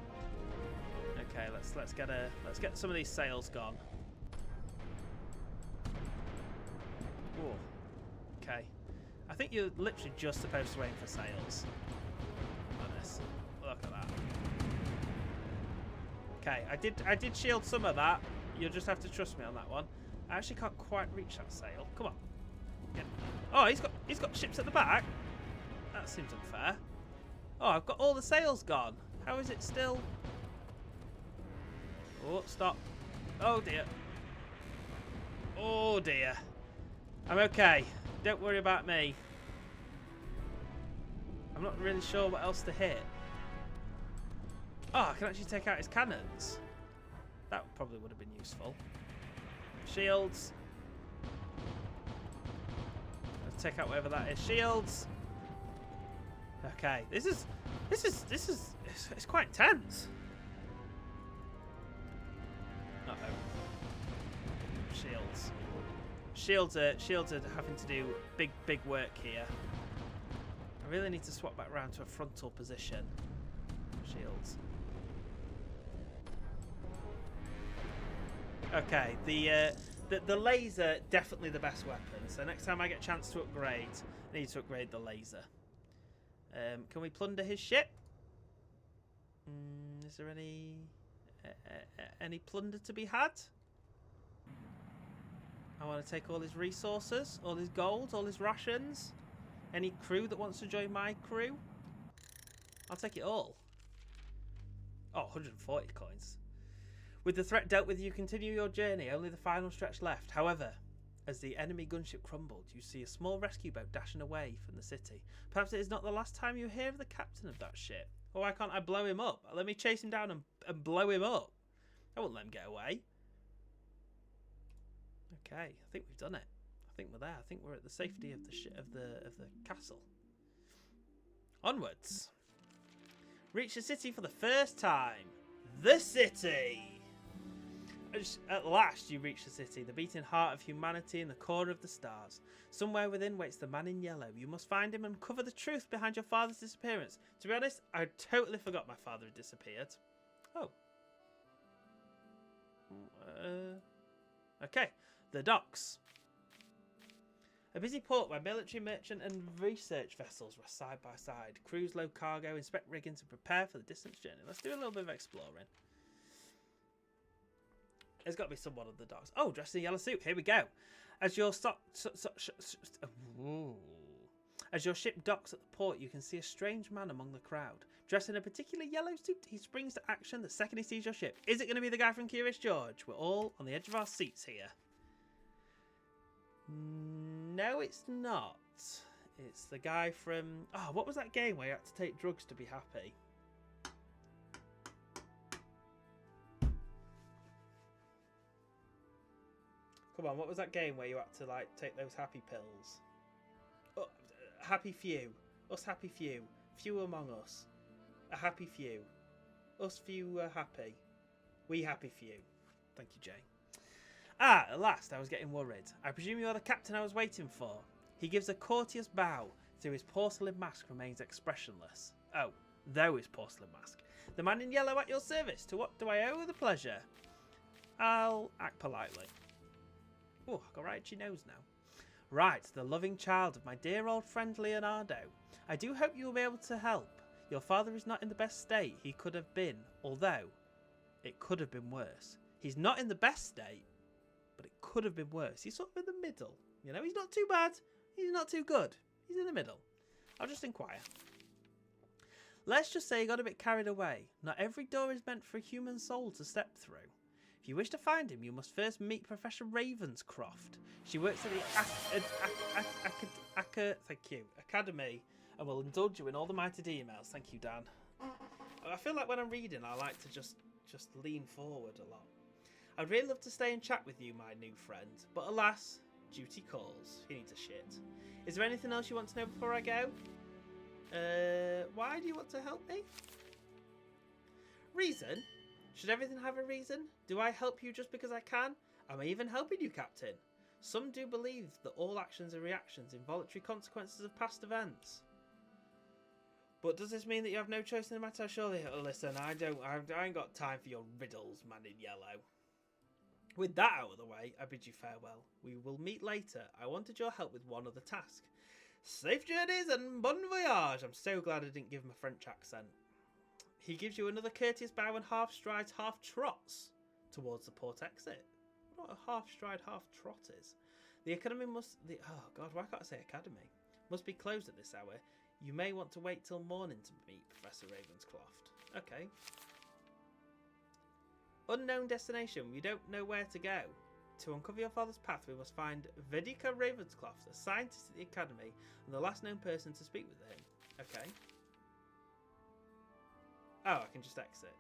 Okay, let's get some of these sails gone. Whoa. Okay. I think you're literally just supposed to aim for sails. Like this. Look at that. Okay, I did shield some of that. You'll just have to trust me on that one. I actually can't quite reach that sail. Come on. Get. Oh, he's got ships at the back. That seems unfair. Oh, I've got all the sails gone. How is it still? Oh, stop. Oh, dear. Oh, dear. I'm okay. Don't worry about me. I'm not really sure what else to hit. Oh, I can actually take out his cannons. That probably would have been useful. Shields. Let's take out whatever that is. Shields. Okay, this is it's quite intense. Uh-oh. Shields. Shields are having to do big work here. I really need to swap back around to a frontal position. Shields. Okay, the laser, definitely the best weapon. So next time I get a chance to upgrade, I need to upgrade the laser. Can we plunder his ship? Is there any plunder to be had? I want to take all his resources, all his gold, all his rations. Any crew that wants to join my crew? I'll take it all. Oh, 140 coins. With the threat dealt with, you continue your journey, only the final stretch left. However, as the enemy gunship crumbled, you see a small rescue boat dashing away from the city. Perhaps it is not the last time you hear of the captain of that ship. Or why can't I blow him up? Let me chase him down and blow him up. I won't let him get away. Okay, I think we've done it. I think we're there. I think we're at the safety of the castle. Onwards. Reach the city for the first time. The city! At last you reach the city, the beating heart of humanity in the corner of the stars. Somewhere within waits the man in yellow. You must find him and uncover the truth behind your father's disappearance. To be honest, I totally forgot my father had disappeared. Oh. Okay, the docks. A busy port where military, merchant and research vessels rest side by side. Crews load cargo, inspect rigging to prepare for the distance journey. Let's do a little bit of exploring. There's got to be someone on the docks. Oh, dressed in a yellow suit. Here we go. As your ship docks at the port, you can see a strange man among the crowd. Dressed in a particular yellow suit, he springs to action the second he sees your ship. Is it going to be the guy from Curious George? We're all on the edge of our seats here. No, it's not. It's the guy from... Oh, what was that game where you had to take drugs to be happy? Come on, what was that game where you had to, like, take those happy pills? Oh, happy few. Us happy few. Few among us. A happy few. Us few are happy. We happy few. Thank you, Jay. Ah, at last, I was getting worried. I presume you're the captain I was waiting for. He gives a courteous bow, though his porcelain mask remains expressionless. Oh, though his porcelain mask. The man in yellow at your service. To what do I owe the pleasure? I'll act politely. Oh, I got right itchy nose now. Right, the loving child of my dear old friend Leonardo. I do hope you will be able to help. Your father is not in the best state he could have been, although it could have been worse. He's not in the best state, but it could have been worse. He's sort of in the middle. You know, he's not too bad. He's not too good. He's in the middle. I'll just inquire. Let's just say he got a bit carried away. Not every door is meant for a human soul to step through. If you wish to find him, you must first meet Professor Ravenscroft. She works at the Academy and will indulge you in all the mighty emails. Thank you, Dan. I feel like when I'm reading, I like to just lean forward a lot. I'd really love to stay and chat with you, my new friend, but alas, duty calls. He needs a shit. Is there anything else you want to know before I go? Why do you want to help me? Reason? Should everything have a reason? Do I help you just because I can? Am I even helping you, Captain? Some do believe that all actions are reactions, involuntary consequences of past events. But does this mean that you have no choice in the matter? Surely, listen, I ain't got time for your riddles, man in yellow. With that out of the way, I bid you farewell. We will meet later. I wanted your help with one other task. Safe journeys and bon voyage. I'm so glad I didn't give him a French accent. He gives you another courteous bow and half strides, half trots towards the port exit. What a half stride, half trot is. The academy oh god, why can't I say academy? Must be closed at this hour. You may want to wait till morning to meet Professor Ravenscroft. Okay. Unknown destination. We don't know where to go. To uncover your father's path, we must find Vedika Ravenscroft, a scientist at the academy, and the last known person to speak with him. Okay. Oh, I can just exit.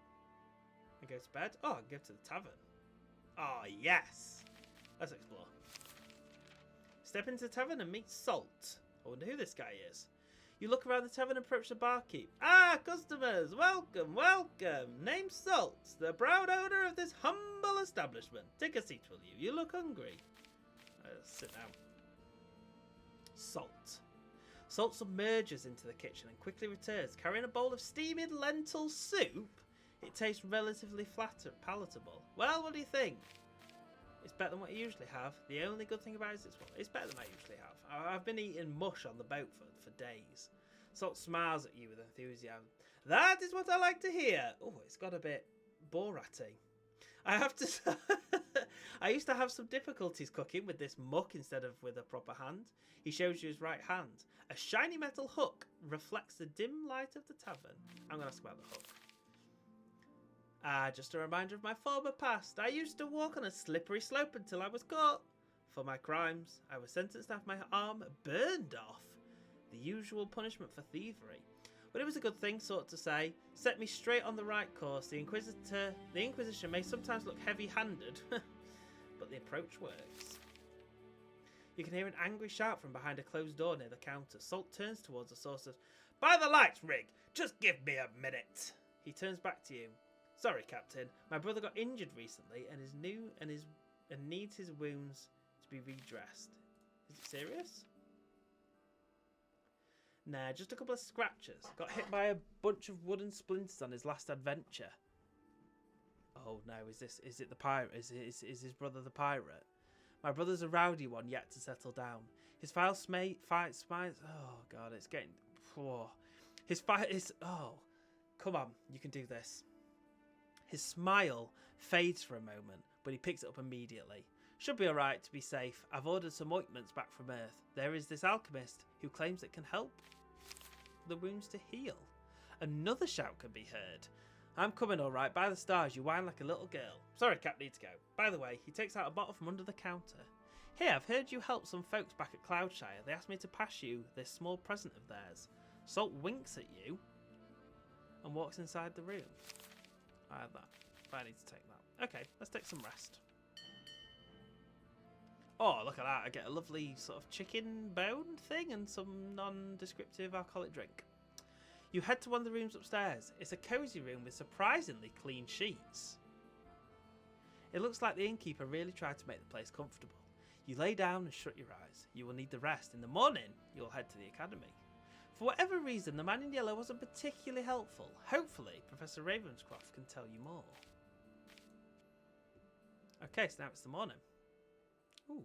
And go to bed? Oh, I can go to the tavern. Oh, yes! Let's explore. Step into the tavern and meet Salt. I wonder who this guy is. You look around the tavern and approach the barkeep. Ah, customers! Welcome, welcome! Name's Salt, the proud owner of this humble establishment. Take a seat, will you? You look hungry. Sit down. Salt. Salt submerges into the kitchen and quickly returns, carrying a bowl of steaming lentil soup. It tastes relatively palatable. Well, what do you think? It's better than what you usually have. The only good thing about it is it's better than I usually have. I've been eating mush on the boat for days. Salt smiles at you with enthusiasm. That is what I like to hear. Oh, it's got a bit Borat-y. I have to... I used to have some difficulties cooking with this muck instead of with a proper hand. He shows you his right hand. A shiny metal hook reflects the dim light of the tavern. I'm going to ask about the hook. Just a reminder of my former past. I used to walk on a slippery slope until I was caught. For my crimes, I was sentenced to have my arm burned off. The usual punishment for thievery. But it was a good thing, sort to say. Set me straight on the right course. The Inquisition may sometimes look heavy-handed, but the approach works. You can hear an angry shout from behind a closed door near the counter. Salt turns towards the sorcerer. By the lights, Rig! Just give me a minute! He turns back to you. Sorry, Captain. My brother got injured recently and is new and needs his wounds to be redressed. Is it serious? Nah, just a couple of scratches. Got hit by a bunch of wooden splinters on his last adventure. Oh no, is it the pirate? Is his brother the pirate? My brother's a rowdy one yet to settle down. His oh god, it's getting... Oh. Oh, come on, you can do this. His smile fades for a moment, but he picks it up immediately. Should be alright to be safe. I've ordered some ointments back from Earth. There is this alchemist who claims it can help the wounds to heal. Another shout can be heard. I'm coming alright. By the stars, you whine like a little girl. Sorry, Cap, need to go. By the way, he takes out a bottle from under the counter. Hey, I've heard you helped some folks back at Cloudshire. They asked me to pass you this small present of theirs. Salt winks at you and walks inside the room. I have that. I need to take that. Okay, let's take some rest. Oh, look at that. I get a lovely sort of chicken bone thing and some non-descriptive alcoholic drink. You head to one of the rooms upstairs. It's a cosy room with surprisingly clean sheets. It looks like the innkeeper really tried to make the place comfortable. You lay down and shut your eyes. You will need the rest. In the morning, you'll head to the academy. For whatever reason, the man in yellow wasn't particularly helpful. Hopefully, Professor Ravenscroft can tell you more. Okay, so now it's the morning. Ooh.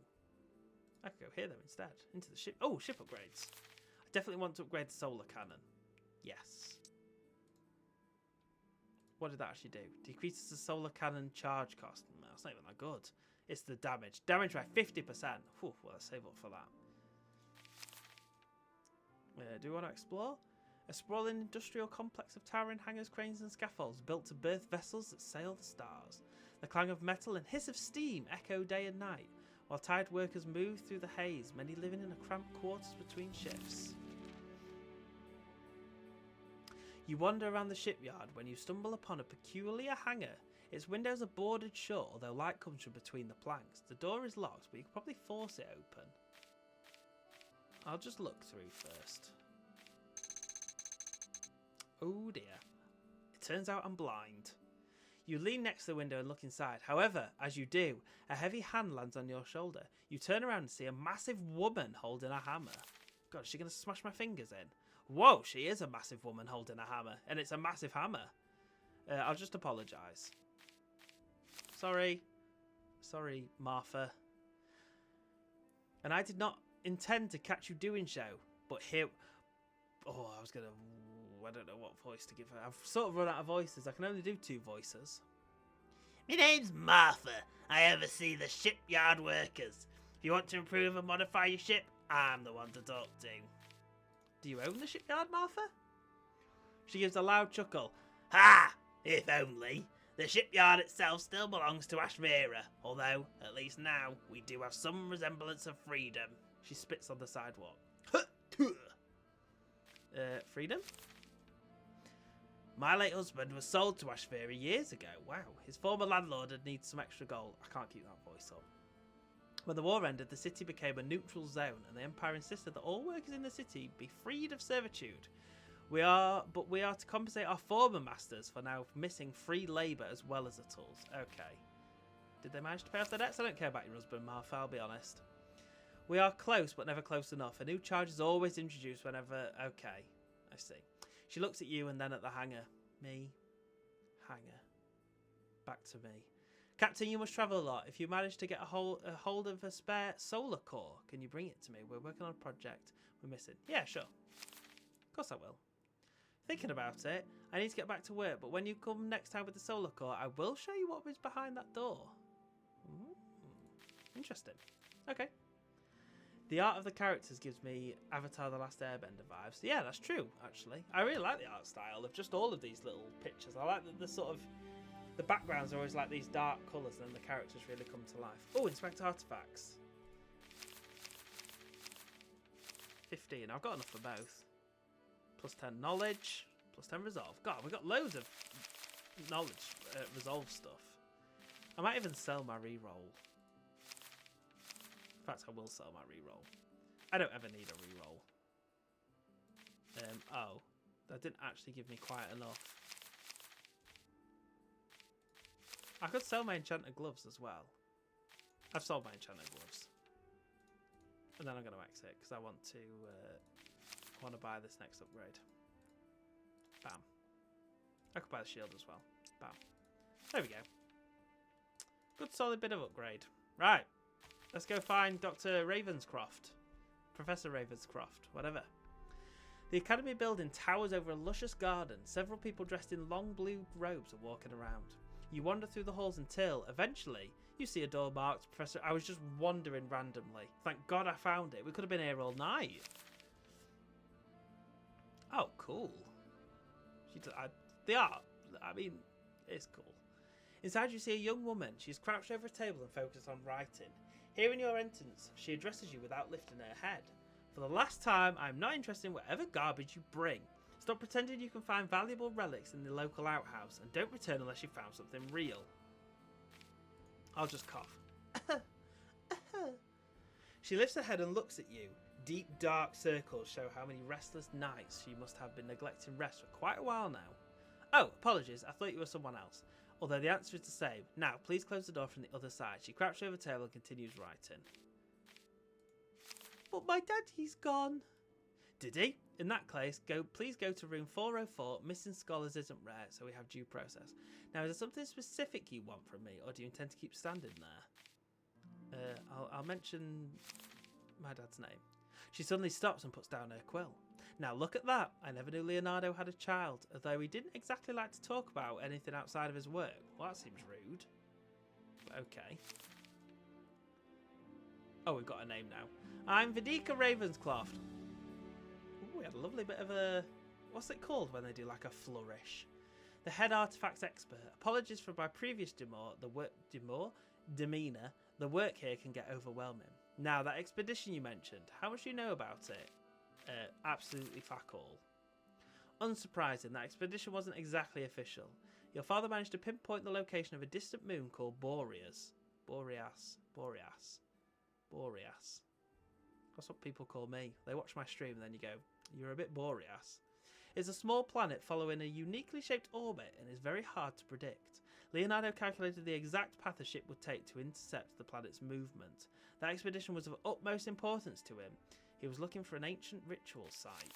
I could go here though instead. Into the ship. Oh, ship upgrades. I definitely want to upgrade the solar cannon. Yes. What did that actually do? Decreases the solar cannon charge cost. No, that's not even that good. It's the damage. Damage by 50%. Whew, well, let's save up for that. Do we want to explore? A sprawling industrial complex of towering hangars, cranes and scaffolds built to berth vessels that sail the stars. The clang of metal and hiss of steam echo day and night, while tired workers move through the haze, many living in a cramped quarters between shifts. You wander around the shipyard when you stumble upon a peculiar hangar. Its windows are boarded shut, although light comes from between the planks. The door is locked, but you can probably force it open. I'll just look through first. Oh dear. It turns out I'm blind. You lean next to the window and look inside. However, as you do, a heavy hand lands on your shoulder. You turn around and see a massive woman holding a hammer. God, is she going to smash my fingers in? Whoa, she is a massive woman holding a hammer. And it's a massive hammer. I'll just apologise. Sorry. Sorry, Martha. And I did not intend to catch you doing so. But here... Oh, I was going to... I don't know what voice to give her. I've sort of run out of voices. I can only do 2 voices. My name's Martha. I oversee the shipyard workers. If you want to improve and modify your ship, I'm the one to talk to. Do you own the shipyard, Martha? She gives a loud chuckle. Ha! If only. The shipyard itself still belongs to Ashmira, although, at least now, we do have some resemblance of freedom. She spits on the sidewalk. Freedom? My late husband was sold to Ashmira years ago. Wow. His former landlord had needed some extra gold. I can't keep that voice up. When the war ended, the city became a neutral zone, and the Empire insisted that all workers in the city be freed of servitude. We are to compensate our former masters for now missing free labour as well as the tools. Okay. Did they manage to pay off their debts? I don't care about your husband, Martha, I'll be honest. We are close, but never close enough. A new charge is always introduced whenever... Okay, I see. She looks at you and then at the hangar. Me. Hangar. Back to me. Captain, you must travel a lot. If you manage to get a hold of a spare solar core, can you bring it to me? We're working on a project we're missing. Yeah, sure. Of course I will. Thinking about it, I need to get back to work, but when you come next time with the solar core, I will show you what is behind that door. Ooh, interesting. Okay. The art of the characters gives me Avatar The Last Airbender vibes. Yeah, that's true, actually. I really like the art style of just all of these little pictures. I like the sort of... The backgrounds are always like these dark colours and then the characters really come to life. Oh, inspect artefacts. 15. I've got enough for both. Plus 10 knowledge. Plus 10 resolve. God, we've got loads of knowledge, resolve stuff. I might even sell my reroll. In fact, I will sell my reroll. I don't ever need a reroll. Oh, that didn't actually give me quite enough. I could sell my enchanted gloves as well. I've sold my enchanted gloves. And then I'm going to exit because I want to buy this next upgrade. Bam. I could buy the shield as well. Bam. There we go. Good solid bit of upgrade. Right. Let's go find Dr. Ravenscroft. Professor Ravenscroft. Whatever. The academy building towers over a luscious garden. Several people dressed in long blue robes are walking around. You wander through the halls until, eventually, you see a door marked Professor... I was just wandering randomly. Thank God I found it. We could have been here all night. Oh, cool. The art, I mean, it's cool. Inside you see a young woman. She's crouched over a table and focused on writing. Hearing your entrance, she addresses you without lifting her head. For the last time, I'm not interested in whatever garbage you bring. Stop pretending you can find valuable relics in the local outhouse and don't return unless you found something real. I'll just cough. She lifts her head and looks at you. Deep dark circles show how many restless nights she must have been neglecting rest for quite a while now. Oh, apologies, I thought you were someone else. Although the answer is the same. Now, please close the door from the other side. She crouches over the table and continues writing. But my daddy's gone. Did he? In that case, please go to room 404. Missing scholars isn't rare, so we have due process. Now, is there something specific you want from me, or do you intend to keep standing there? I'll mention my dad's name. She suddenly stops and puts down her quill. Now look at that. I never knew Leonardo had a child, although he didn't exactly like to talk about anything outside of his work. Well, that seems rude. But okay. Oh, we've got a name now. I'm Vedika Ravenscroft. Ooh, we had a lovely bit of a... What's it called when they do like a flourish? The head artifacts expert. Apologies for my previous demeanor. The work here can get overwhelming. Now, that expedition you mentioned, how much do you know about it? Absolutely fuck all. Unsurprising, that expedition wasn't exactly official. Your father managed to pinpoint the location of a distant moon called Boreas. Boreas. That's what people call me. They watch my stream and then you go, you're a bit Boreas. It's a small planet following a uniquely shaped orbit and is very hard to predict. Leonardo calculated the exact path a ship would take to intercept the planet's movement. That expedition was of utmost importance to him. He was looking for an ancient ritual site.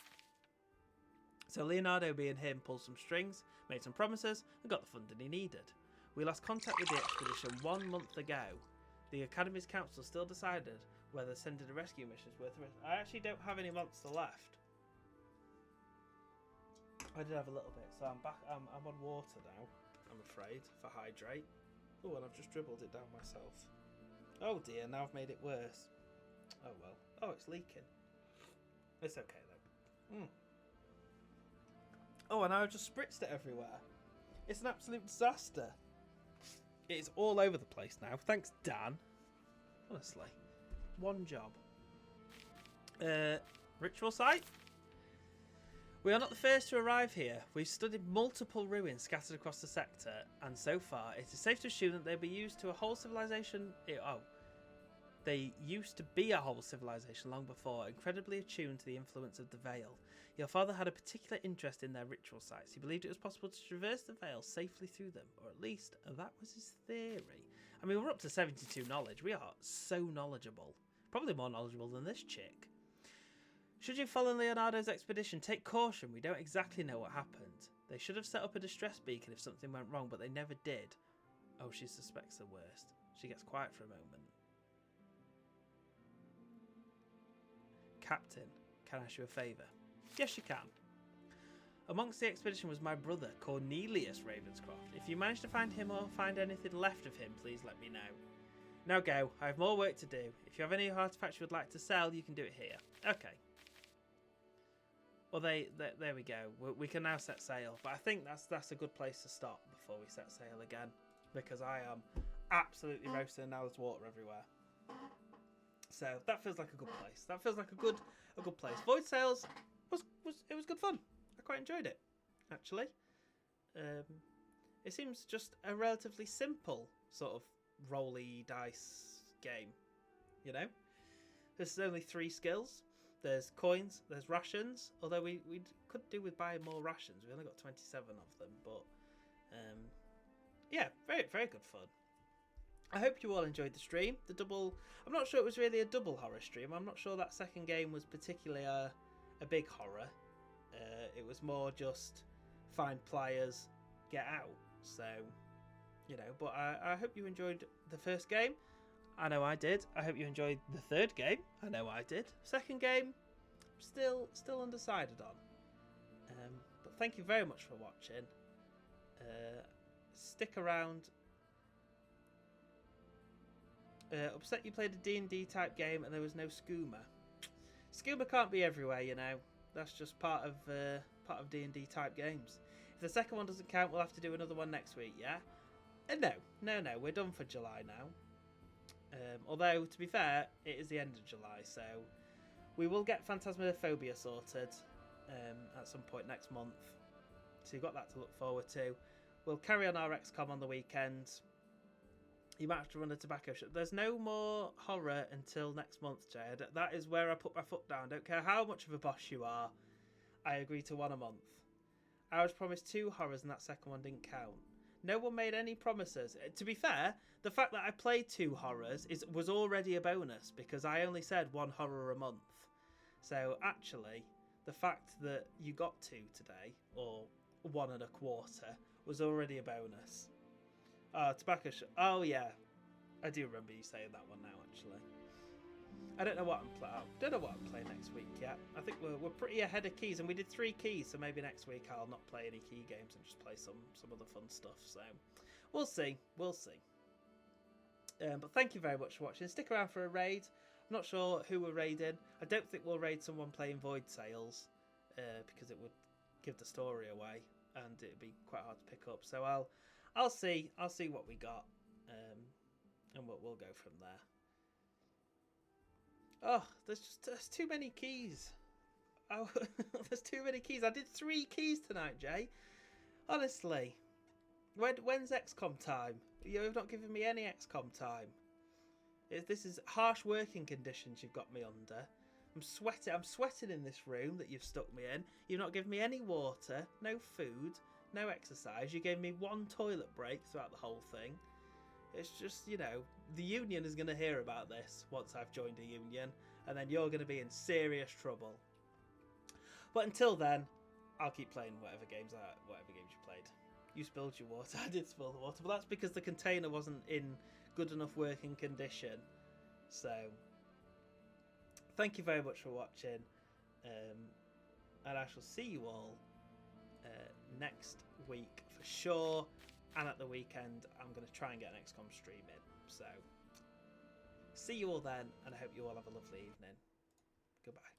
So Leonardo, being him, pulled some strings, made some promises, and got the funding he needed. We lost contact with the expedition 1 month ago. The Academy's council still decided whether sending a rescue mission is worth the risk. I actually don't have any monster left. I did have a little bit, so I'm back. I'm on water now, I'm afraid, for hydrate. Oh, and I've just dribbled it down myself. Oh dear, now I've made it worse. Oh well. Oh, it's leaking. It's okay though. Oh, and I just spritzed it everywhere. It's an absolute disaster. It is all over the place now. Thanks, Dan. Honestly. One job. Ritual site? We are not the first to arrive here. We've studied multiple ruins scattered across the sector, and so far it is safe to assume that they'll be used to a whole civilization. They used to be a whole civilization long before, incredibly attuned to the influence of the Veil. Your father had a particular interest in their ritual sites. He believed it was possible to traverse the Veil safely through them, or at least that was his theory. I mean, we're up to 72 knowledge. We are so knowledgeable. Probably more knowledgeable than this chick. Should you follow Leonardo's expedition, take caution. We don't exactly know what happened. They should have set up a distress beacon if something went wrong, but they never did. Oh, she suspects the worst. She gets quiet for a moment. Captain, can I ask you a favour? Yes, you can. Amongst the expedition was my brother, Cornelius Ravenscroft. If you manage to find him or find anything left of him, please let me know. Now go, I have more work to do. If you have any artifacts you would like to sell, you can do it here. Okay. Well, there we go. We can now set sail. But I think that's a good place to stop before we set sail again. Because I am absolutely roasting now. There's water everywhere. So that feels like a good place. That feels like a good place. Void Sails was good fun. I quite enjoyed it, actually. It seems just a relatively simple sort of rolly dice game, you know? There's only 3 skills. There's coins, there's rations, although we could do with buying more rations. We only got 27 of them, but yeah, very, very good fun. I hope you all enjoyed the stream. I'm not sure it was really a double horror stream. I'm not sure that second game was particularly a big horror. It was more just find pliers, get out. So, you know, but I hope you enjoyed the first game. I know I did. I hope you enjoyed the third game. I know I did. Second game, still undecided on. But thank you very much for watching. Stick around. Upset you played a D&D type game and there was no skooma. Skooma can't be everywhere, you know. That's just part of D&D type games. If the second one doesn't count, we'll have to do another one next week, yeah? No, we're done for July now. Although, to be fair, it is the end of July, so we will get Phantasmophobia sorted at some point next month. So you've got that to look forward to. We'll carry on our XCOM on the weekend. You might have to run a tobacco shop. There's no more horror until next month, Jay. That is where I put my foot down. Don't care how much of a boss you are. I agree to 1 a month. I was promised 2 horrors and that second one didn't count. No one made any promises. To be fair, the fact that I played 2 horrors was already a bonus because I only said 1 horror a month. So actually, the fact that you got 2 today, or 1 1/4, was already a bonus. Tobacco shop. Oh yeah, I do remember you saying that one now. Actually, I don't know what I'm playing next week yet. I think we're pretty ahead of keys, and we did 3 keys, so maybe next week I'll not play any key games and just play some other fun stuff. So we'll see. But thank you very much for watching. Stick around for a raid. I'm not sure who we're raiding. I don't think we'll raid someone playing Void Sails because it would give the story away and it'd be quite hard to pick up. So I'll see what we got, and we'll go from there. Oh, there's too many keys. Oh, there's too many keys. I did 3 keys tonight, Jay. Honestly, when's XCOM time? You have not given me any XCOM time. This is harsh working conditions you've got me under. I'm sweating in this room that you've stuck me in. You've not given me any water, no food, no exercise. You gave me 1 toilet break throughout the whole thing. It's just, you know, the union is going to hear about this once I've joined a union, and then you're going to be in serious trouble. But until then, I'll keep playing whatever games you played. You spilled your water. I did spill the water, but that's because the container wasn't in good enough working condition. So, thank you very much for watching, and I shall see you all next week for sure. And at the weekend, I'm going to try and get an XCOM stream in. So, see you all then, and I hope you all have a lovely evening. Goodbye.